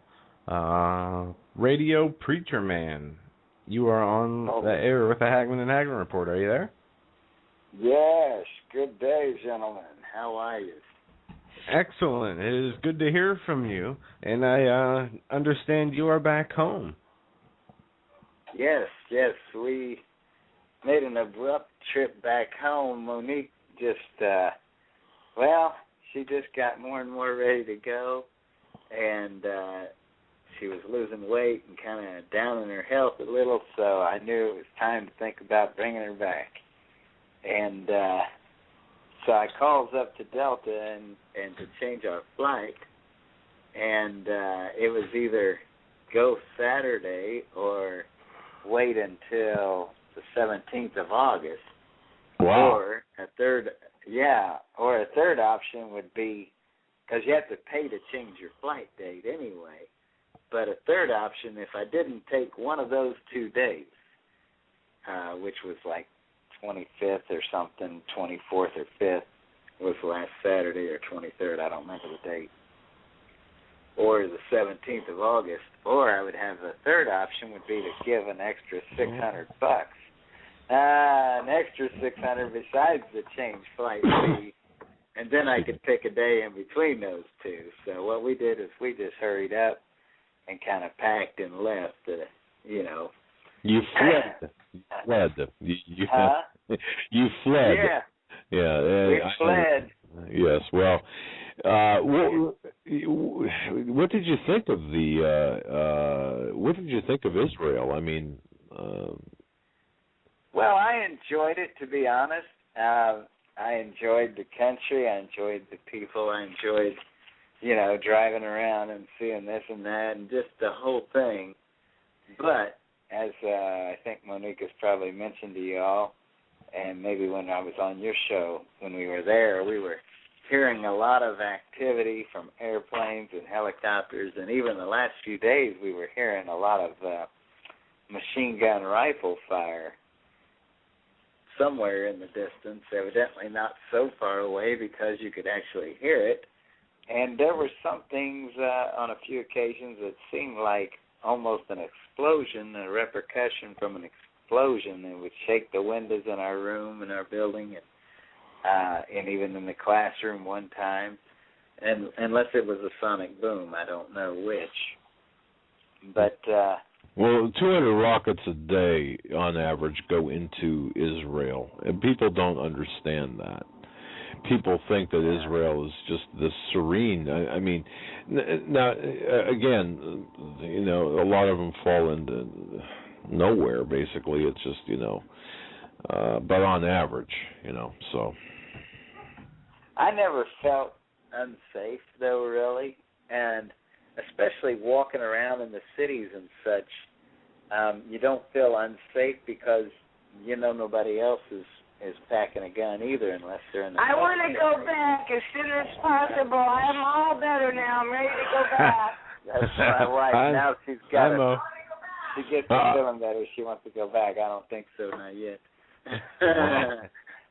Radio Preacher Man, you are on the air with the Hagmann and Hagmann Report. Are you there? Yes. Good day, gentlemen. How are you? Excellent. It is good to hear from you. And I understand you are back home. Yes. We made an abrupt trip back home. Monique she just got more and more ready to go, and she was losing weight and kind of down in her health a little, so I knew it was time to think about bringing her back. And so I calls up to Delta and to change our flight, and it was either go Saturday or wait until the 17th of August. Wow. Or a third option would be, because you have to pay to change your flight date anyway, but a third option, if I didn't take one of those 2 days, which was like 25th or something, 24th or 5th, was last Saturday, or 23rd, I don't remember the date, or the 17th of August, or I would have a third option would be to give an extra $600. An extra $600 besides the change flight fee, and then I could pick a day in between those two. So what we did is we just hurried up and kind of packed and left. You fled. You fled. Yeah. Yeah. We fled. Yes. Well, what did you think of what did you think of Israel? I mean. Well, I enjoyed it, to be honest. I enjoyed the country. I enjoyed the people. I enjoyed, driving around and seeing this and that and just the whole thing. But as I think Monique has probably mentioned to you all, and maybe when I was on your show, when we were there, we were hearing a lot of activity from airplanes and helicopters, and even the last few days we were hearing a lot of machine gun rifle fire somewhere in the distance, evidently not so far away because you could actually hear it. And there were some things on a few occasions that seemed like almost an explosion, a repercussion from an explosion that would shake the windows in our room, in our building, and even in the classroom one time. And unless it was a sonic boom, I don't know which. But... Well, 200 rockets a day, on average, go into Israel, and people don't understand that. People think that Israel is just this serene. I mean, now, again, a lot of them fall into nowhere, basically. It's just, but on average, so. I never felt unsafe, though, really, and especially walking around in the cities and such, you don't feel unsafe because you know nobody else is packing a gun either, unless they're in the I want to go back as soon as possible. I'm all better now. I'm ready to go back. That's my wife. Now she's got to. She gets feeling better. She wants to go back. I don't think so, not yet.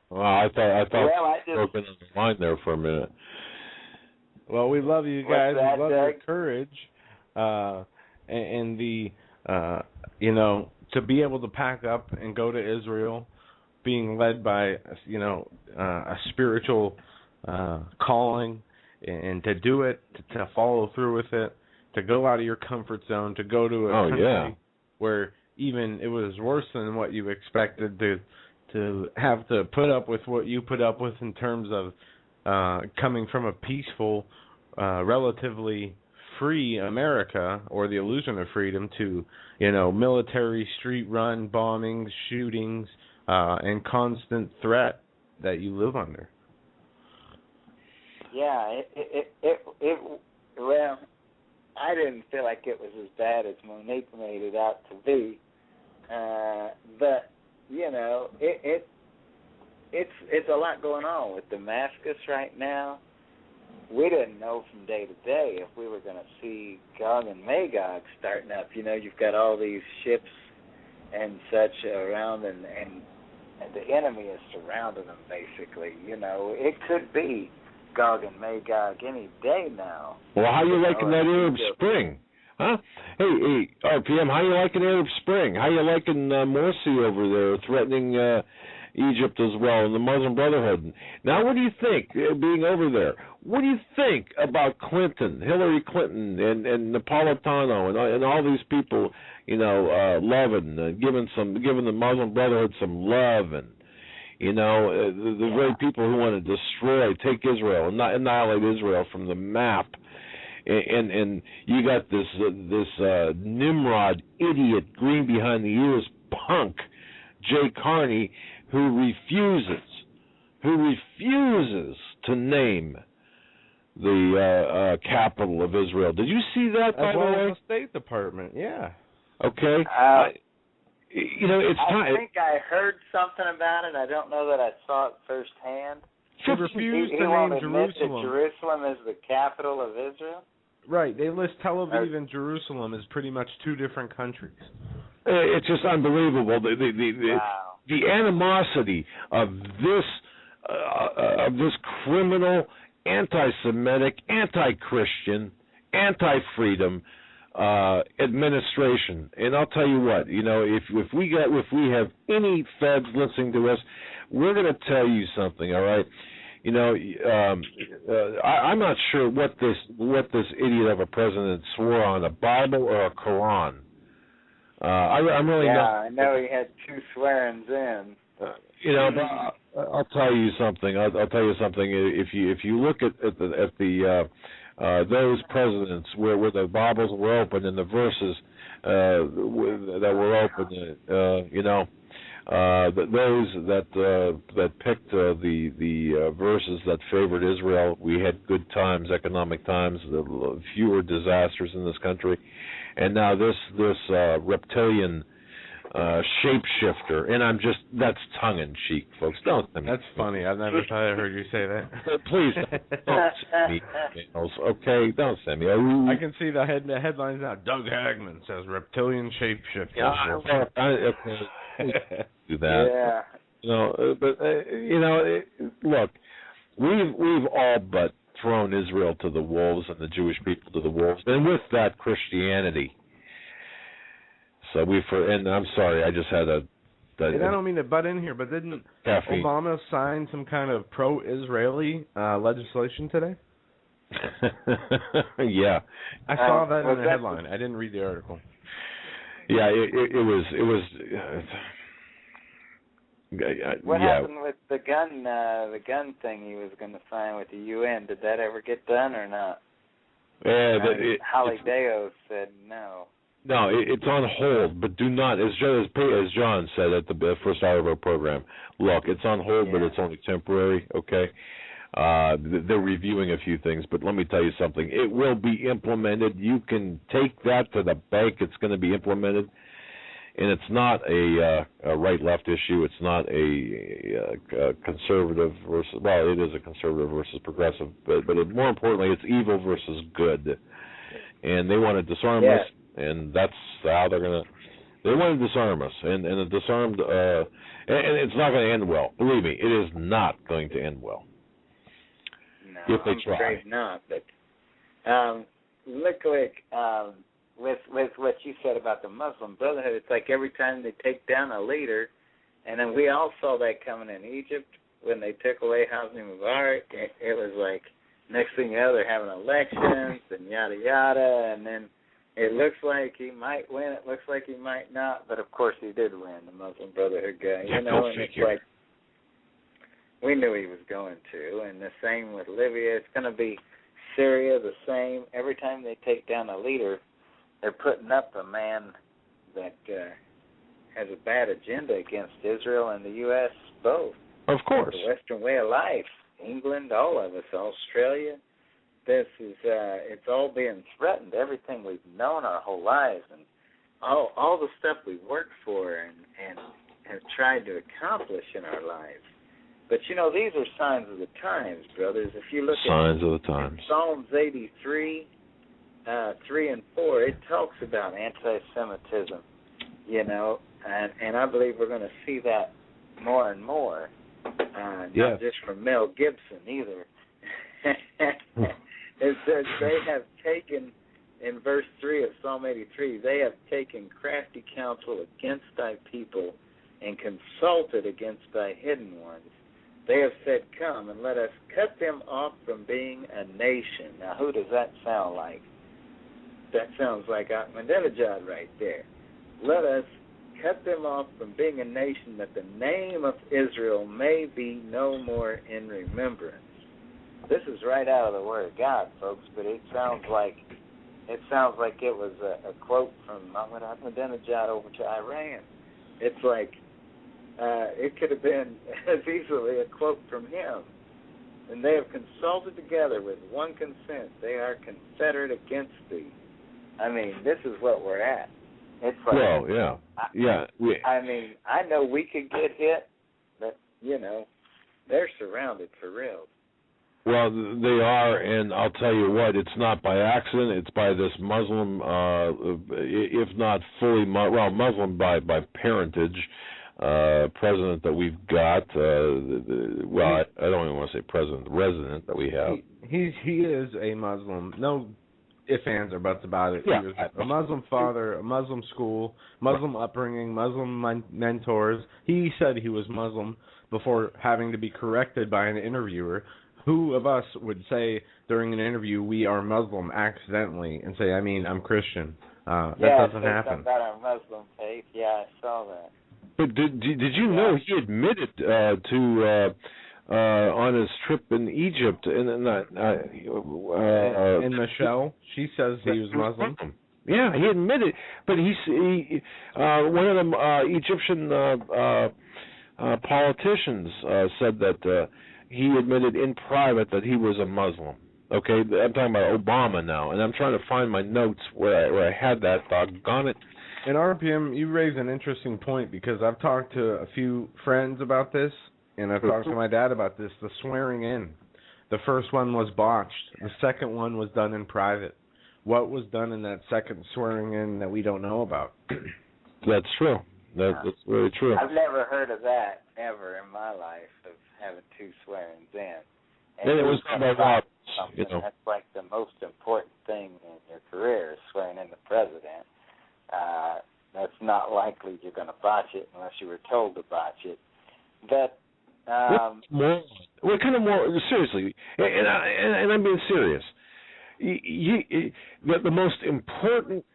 Well, I thought I just open the line there for a minute. Well, we love you guys. That, we love your courage, and the to be able to pack up and go to Israel, being led by a spiritual calling, and to do it, to follow through with it, to go out of your comfort zone, to go to a country where even it was worse than what you expected, to have to put up with what you put up with in terms of coming from a peaceful, relatively free America, or the illusion of freedom, to military street-run bombings, shootings, and constant threat that you live under. Yeah, well, I didn't feel like it was as bad as Monique made it out to be, but it's a lot going on with Damascus right now. We didn't know from day to day if we were going to see Gog and Magog starting up. You've got all these ships and such around, and the enemy is surrounding them, basically. It could be Gog and Magog any day now. Well, how you liking that Arab Spring? Huh? Hey, RPM, how you liking Arab Spring? How you liking Morsi over there threatening Egypt as well, and the Muslim Brotherhood? Now, what do you think, being over there? What do you think about Clinton, Hillary Clinton, and Napolitano, and all these people, loving, giving the Muslim Brotherhood some love, and the very people who want to destroy, take Israel, and annihilate Israel from the map. And you got this Nimrod idiot, green behind the ears punk, Jay Carney, who refuses to name the capital of Israel. Did you see that, by the way? The State Department, yeah. Okay. It's time. I think I heard something about it. I don't know that I saw it firsthand. He refused to name name Jerusalem. Jerusalem is the capital of Israel? Right. They list Tel Aviv and Jerusalem as pretty much two different countries. It's just unbelievable. The animosity of this criminal, anti-Semitic, anti-Christian, anti-freedom administration. And I'll tell you what, if we have any feds listening to us, we're going to tell you something. All right. I'm not sure what this idiot of a president swore on, a Bible or a Quran. I'm really not. I know he had two swearings in. But I'll tell you something. I'll tell you something. If you look at the those presidents where the Bibles were open and the verses that were open, those that picked the verses that favored Israel, we had good times, economic times, fewer disasters in this country, and now this reptilian shapeshifter, and that's tongue in cheek, folks. Don't send me. That's funny. I've never thought I heard you say that. Please don't send me emails, okay? Don't send me. I can see the headlines now. Doug Hagmann says reptilian shapeshifter. Yeah, do that. Yeah. Look, we've all but thrown Israel to the wolves and the Jewish people to the wolves, and with that, Christianity. So and I'm sorry, I just had and I don't mean to butt in here, but didn't Obama sign some kind of pro-Israeli legislation today? Yeah, I saw that in the headline. I didn't read the article. Yeah, it was. What happened with the gun thing he was going to sign with the UN? Did that ever get done or not? Holly Deo said no. No, it's on hold, but do not, as John said at the first hour of our program, look, it's on hold, but it's only temporary, okay? They're reviewing a few things, but let me tell you something. It will be implemented. You can take that to the bank. It's going to be implemented. And it's not a right-left issue. It's not a conservative versus, well, it is a conservative versus progressive, but more importantly, it's evil versus good. And they want to disarm us, and that's how they're going to, they want to disarm us. And a disarmed, and it's not going to end well. Believe me, it is not going to end well. No, if they I'm try. afraid not, but look like, with what you said about the Muslim Brotherhood, it's like every time they take down a leader, and then we all saw that coming in Egypt when they took away Hosni Mubarak. It was like next thing you know, they're having elections and yada yada, and then it looks like he might win. It looks like he might not, but of course he did win, the Muslim Brotherhood guy. You know, and it's like we knew he was going to, and the same with Libya. It's going to be Syria, the same. Every time they take down a leader, they're putting up a man that has a bad agenda against Israel and the U.S. both. Of course. The Western way of life, England, all of us, Australia. This is, it's all being threatened. Everything we've known our whole lives and all the stuff we've worked for and have tried to accomplish in our lives. But, you know, these are signs of the times, brothers. If you look signs of the times. Psalms 83, 3 and 4, it talks about anti-Semitism, you know, and I believe we're going to see that more and more, not just from Mel Gibson either. It says they have taken, in verse 3 of Psalm 83, they have taken crafty counsel against thy people and consulted against thy hidden ones. They have said, come and let us cut them off from being a nation. Now, who does that sound like? That sounds like Ahmadinejad right there. Let us cut them off from being a nation, that the name of Israel may be no more in remembrance. This is right out of the Word of God, folks, but it sounds like it was a quote from Ahmadinejad over to Iran. It's like it could have been as easily a quote from him. And they have consulted together with one consent. They are confederate against thee. I mean, this is what we're at. It's like, well, yeah. I mean, I know we could get hit, but, you know, they're surrounded for real. Well, they are, and I'll tell you what, it's not by accident. It's by this Muslim, if not fully, Muslim by parentage, president that we've got. I don't even want to say president, the resident that we have. He is a Muslim. No ifs, ands, or buts about it. Yeah. He was a Muslim father, a Muslim school, Muslim upbringing, Muslim mentors. He said he was Muslim before having to be corrected by an interviewer. Who of us would say during an interview we are Muslim accidentally and say, I'm Christian? That doesn't happen. About our Muslim faith. Yeah, I saw that. But did you know he admitted to on his trip in Egypt in Michelle? She says he was Muslim. Yeah, he admitted, but he one of the Egyptian politicians said that he admitted in private that he was a Muslim. Okay, I'm talking about Obama now, and I'm trying to find my notes where I had that. Doggone it. And RPM, you raise an interesting point because I've talked to a few friends about this, and I've talked to my dad about this. The swearing in, the first one was botched. The second one was done in private. What was done in that second swearing in that we don't know about? That's true. That's very true. I've never heard of that ever in my life, of having two swearings in. And it was about something that's like the most important thing in your career is swearing in the president. That's not likely you're going to botch it unless you were told to botch it. But what kind of more seriously? And I'm being serious. The most important.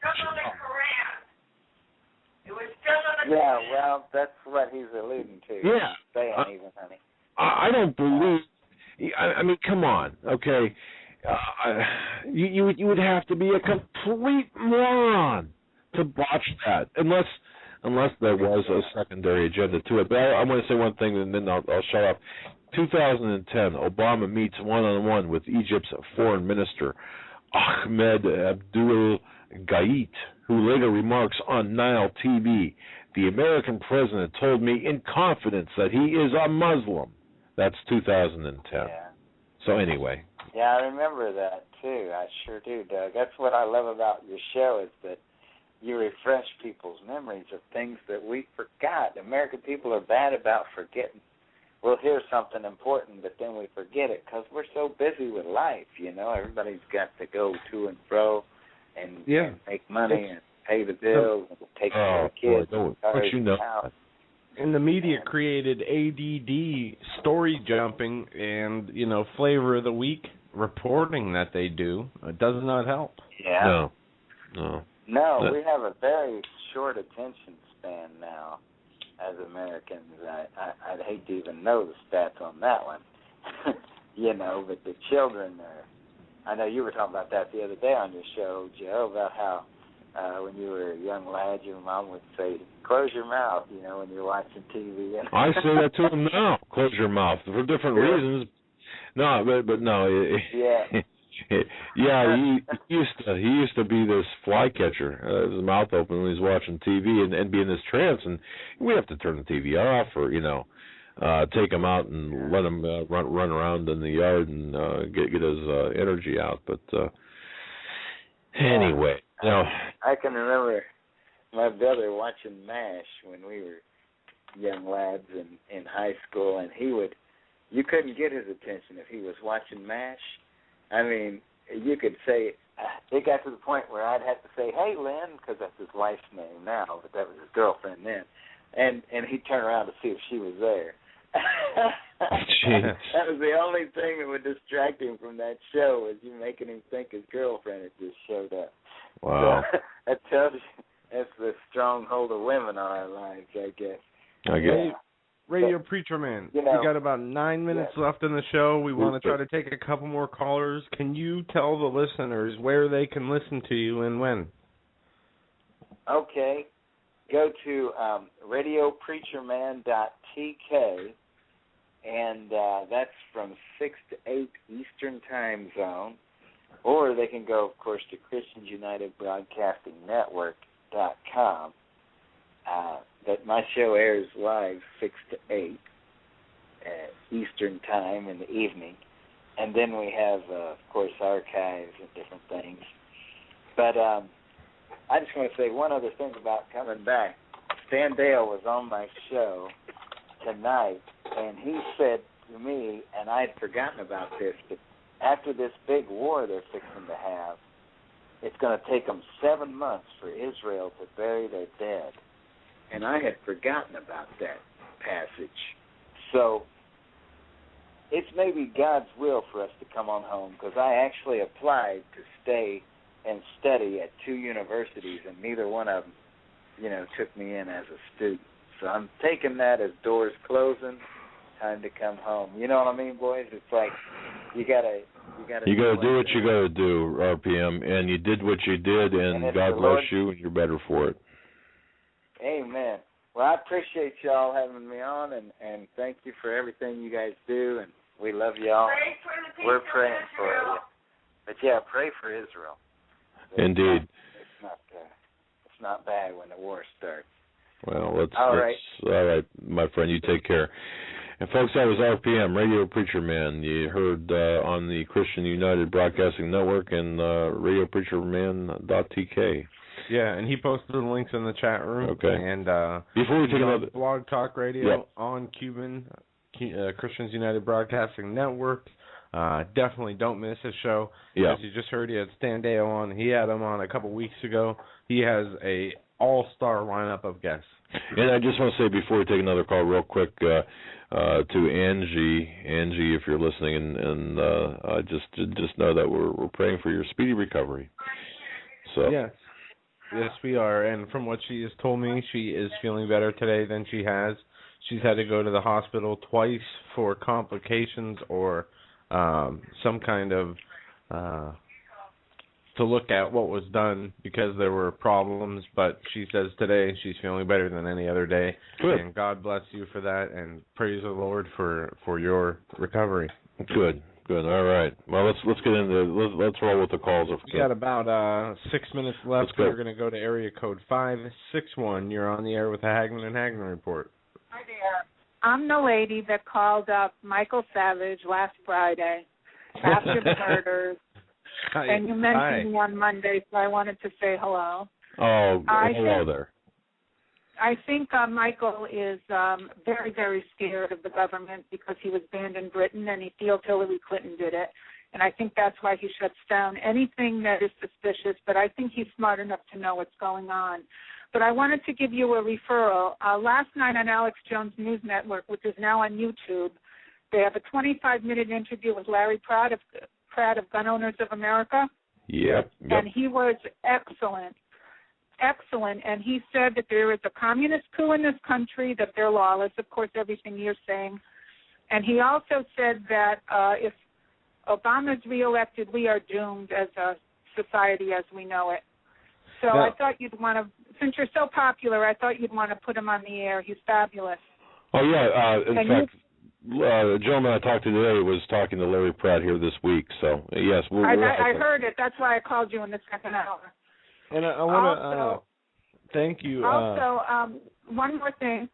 Yeah, well, that's what he's alluding to. Yeah, saying even, honey. I don't believe. I mean, come on, okay. You would have to be a complete moron to botch that, unless there was a secondary agenda to it. But I want to say one thing, and then I'll shut up. 2010, Obama meets one-on-one with Egypt's foreign minister, Ahmed Abdul Gait, who later remarks on Nile TV, "The American president told me in confidence that he is a Muslim." That's 2010. Yeah. So anyway. Yeah, I remember that too. I sure do, Doug. That's what I love about your show, is that you refresh people's memories of things that we forgot. American people are bad about forgetting. We'll hear something important, but then we forget it because we're so busy with life, you know. Everybody's got to go to and fro and make money and pay the bills and take care of kids. But you know, and the media created ADD, story jumping, and, you know, flavor of the week reporting that they do. It does not help. Yeah. No, we have a very short attention span now as Americans. I'd hate to even know the stats on that one, you know, but the children are, I know you were talking about that the other day on your show, Joe, about how when you were a young lad, your mom would say, "Close your mouth," you know, when you're watching TV. I say that to them now. Close your mouth for different reasons. No, but no. Yeah. Yeah, he used to be this flycatcher, his mouth open when he's watching TV and be in this trance, and we have to turn the TV off, or take him out and let him run around in the yard and get his energy out. But anyway, I can remember my brother watching MASH when we were young lads in high school, and you couldn't get his attention if he was watching MASH. I mean, you could say, it got to the point where I'd have to say, "Hey, Lynn," because that's his wife's name now, but that was his girlfriend then. And he'd turn around to see if she was there. That was the only thing that would distract him from that show, was you making him think his girlfriend had just showed up. Wow. So, that tells you that's the stronghold of women on our lives, I guess. Radio Preacher Man, we got about 9 minutes left in the show. We want to try to take a couple more callers. Can you tell the listeners where they can listen to you and when? Okay. Go to radiopreacherman.tk, and that's from 6 to 8 Eastern Time Zone. Or they can go, of course, to ChristianUnitedBroadcastingNetwork.com. That my show airs live 6 to 8 Eastern Time in the evening. And then we have, of course, archives and different things. But I just want to say one other thing about coming back. Stan Dale was on my show tonight, and he said to me, and I'd forgotten about this, but after this big war they're fixing to have, it's going to take them 7 months for Israel to bury their dead. And I had forgotten about that passage. So it's maybe God's will for us to come on home, because I actually applied to stay and study at 2 universities, and neither one of them, took me in as a student. So I'm taking that as doors closing, time to come home. You know what I mean, boys? It's like you gotta do what you gotta do, RPM, and you did what you did, and God bless you, and you're better for it. Amen. Well, I appreciate y'all having me on, and thank you for everything you guys do, and we love y'all. We're praying for you. But yeah, pray for Israel. Indeed. It's not bad when the war starts. Well, all right, my friend. You take care. And folks, that was RPM, Radio Preacher Man. You heard on the Christian United Broadcasting Network and radiopreacherman.tk. Yeah, and he posted the links in the chat room. Okay. And before we take another Blog Talk Radio on Cuban Christians United Broadcasting Network. Definitely don't miss his show. Yeah. As you just heard, he had Stan Dale on. He had him on a couple weeks ago. He has a all-star lineup of guests. And I just want to say before we take another call real quick to Angie, if you're listening, and just know that we're praying for your speedy recovery. So yes, we are. And from what she has told me, she is feeling better today than she has. She's had to go to the hospital twice for complications or some kind of to look at what was done because there were problems, but she says today she's feeling better than any other day. Good. And God bless you for that, and praise the Lord for your recovery. Good. All right. Well, let's get into let's roll with the calls. We got about 6 minutes left. We're going to go to area code 561. You're on the air with the Hagmann and Hagmann Report. Hi there. I'm the lady that called up Michael Savage last Friday after the murders. Hi. And you mentioned me on Monday, so I wanted to say hello. Oh, hello there. I think Michael is very, very scared of the government because he was banned in Britain, and he feels Hillary Clinton did it. And I think that's why he shuts down anything that is suspicious, but I think he's smart enough to know what's going on. But I wanted to give you a referral. Last night on Alex Jones News Network, which is now on YouTube, they have a 25-minute interview with Larry Pratt of Gun Owners of America. Yep. And he was excellent, and he said that there is a communist coup in this country, that they're lawless, of course, everything you're saying. And he also said that if Obama's reelected, we are doomed as a society as we know it. So I thought you'd want to, since you're so popular, I thought you'd want to put him on the air. He's fabulous. Oh, yeah. In fact, the gentleman I talked to today was talking to Larry Pratt here this week. So, yes. I heard it. That's why I called you in the second hour. And I want to thank you. Also, one more thing.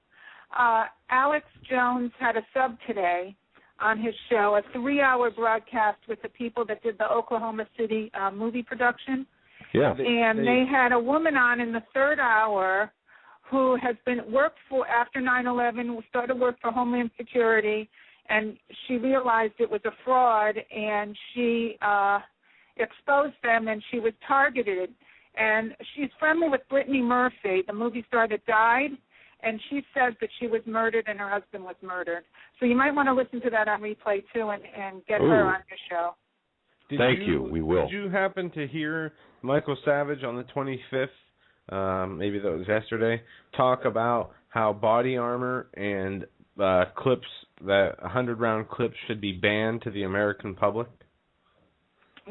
Alex Jones had a sub today on his show, a 3-hour broadcast with the people that did the Oklahoma City movie production. Yeah. They had a woman on in the third hour who has worked for, after 9/11, started work for Homeland Security, and she realized it was a fraud, and she exposed them, and she was targeted. And she's friendly with Brittany Murphy, the movie star that died, and she says that she was murdered and her husband was murdered. So you might want to listen to that on replay, too, and get her on your show. Thank you. We will. Did you happen to hear Michael Savage on the 25th, maybe that was yesterday, talk about how body armor and clips, that 100-round clips should be banned to the American public?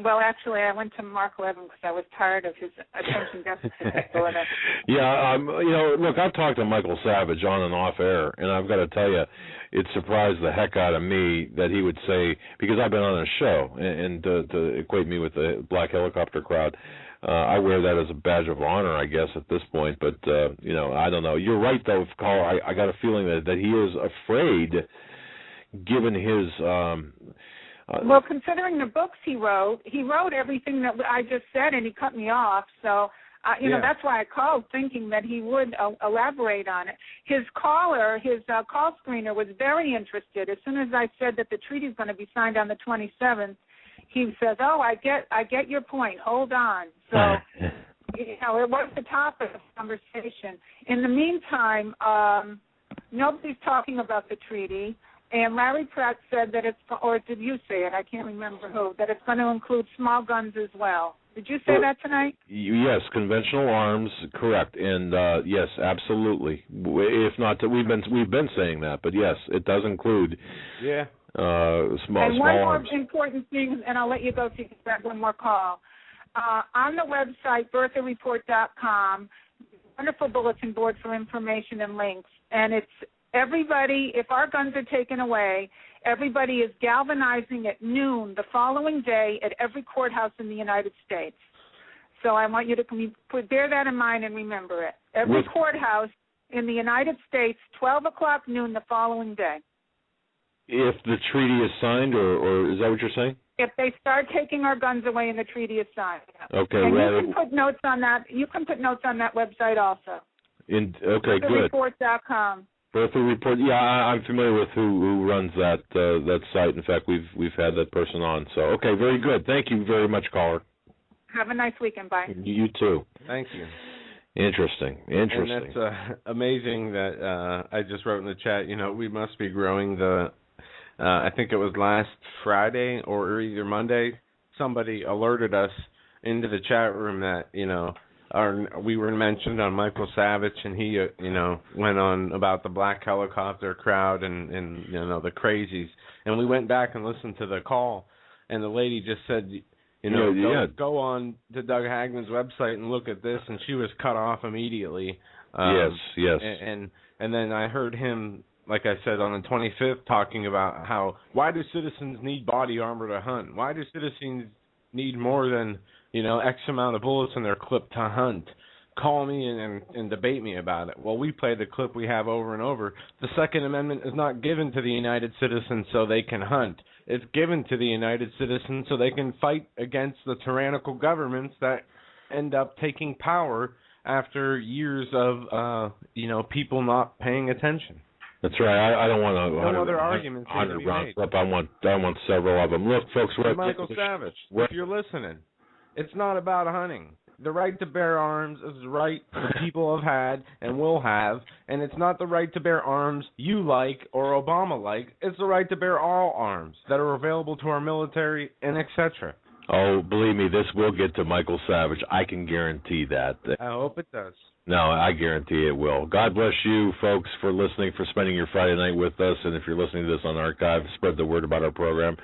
Well, actually, I went to Mark Levin because I was tired of his attention deficit disorder. Yeah, look, I've talked to Michael Savage on and off air, and I've got to tell you, it surprised the heck out of me that he would say, because I've been on a show, and to equate me with the black helicopter crowd, I wear that as a badge of honor, I guess, at this point. But, I don't know. You're right, though, Carl. I got a feeling that he is afraid, given his... well, considering the books he wrote everything that I just said, and he cut me off. So, that's why I called, thinking that he would elaborate on it. His call screener was very interested. As soon as I said that the treaty is going to be signed on the 27th, he says, "Oh, I get your point. Hold on." So, it was the topic of conversation. In the meantime, nobody's talking about the treaty. And Larry Pratt said that or did you say it? I can't remember who, that it's going to include small guns as well. Did you say that tonight? Yes, conventional arms, correct. And yes, absolutely. If not, we've been saying that, but yes, it does include small arms. And one more important thing, and I'll let you go so you can grab one more call. On the website, BerthaReport.com, wonderful bulletin board for information and links, and it's everybody, if our guns are taken away, everybody is galvanizing at noon the following day at every courthouse in the United States. So I want you to bear that in mind and remember it. Every courthouse in the United States, 12 o'clock noon the following day. If the treaty is signed, or is that what you're saying? If they start taking our guns away and the treaty is signed. Okay, and you can put notes on that. You can put notes on that website also. Okay, good. BerthaReport.com. Bertha Report. Yeah, I'm familiar with who runs that site. In fact, we've had that person on. So, okay, very good. Thank you very much, caller. Have a nice weekend. Bye. You too. Thank you. Interesting. And that's amazing that I just wrote in the chat. We must be growing the. I think it was last Friday or either Monday. Somebody alerted us into the chat room that we were mentioned on Michael Savage, and he, went on about the black helicopter crowd and the crazies. And we went back and listened to the call, and the lady just said, Go on to Doug Hagmann's website and look at this, and she was cut off immediately. Yes. And then I heard him, like I said, on the 25th, talking about why do citizens need body armor to hunt? Why do citizens need more than, X amount of bullets in their clip to hunt? Call me and debate me about it. Well, we play the clip we have over and over. The Second Amendment is not given to the United citizens so they can hunt. It's given to the United citizens so they can fight against the tyrannical governments that end up taking power after years of, people not paying attention. That's right. I don't want to. No other arguments to be made. I want several of them. Look, folks. Michael Savage, if you're listening, it's not about hunting. The right to bear arms is the right the people have had and will have, and it's not the right to bear arms you like or Obama like. It's the right to bear all arms that are available to our military and etc. Oh, believe me, this will get to Michael Savage. I can guarantee that. I hope it does. No, I guarantee it will. God bless you, folks, for listening, for spending your Friday night with us. And if you're listening to this on archive, spread the word about our program.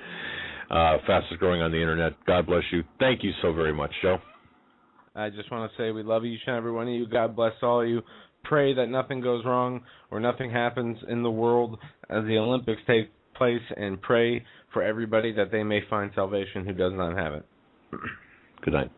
Fastest growing on the internet. God bless you. Thank you so very much, Joe. I just want to say we love each and every one of you. God bless all of you. Pray that nothing goes wrong or nothing happens in the world as the Olympics take place, and pray for everybody that they may find salvation who does not have it. Good night.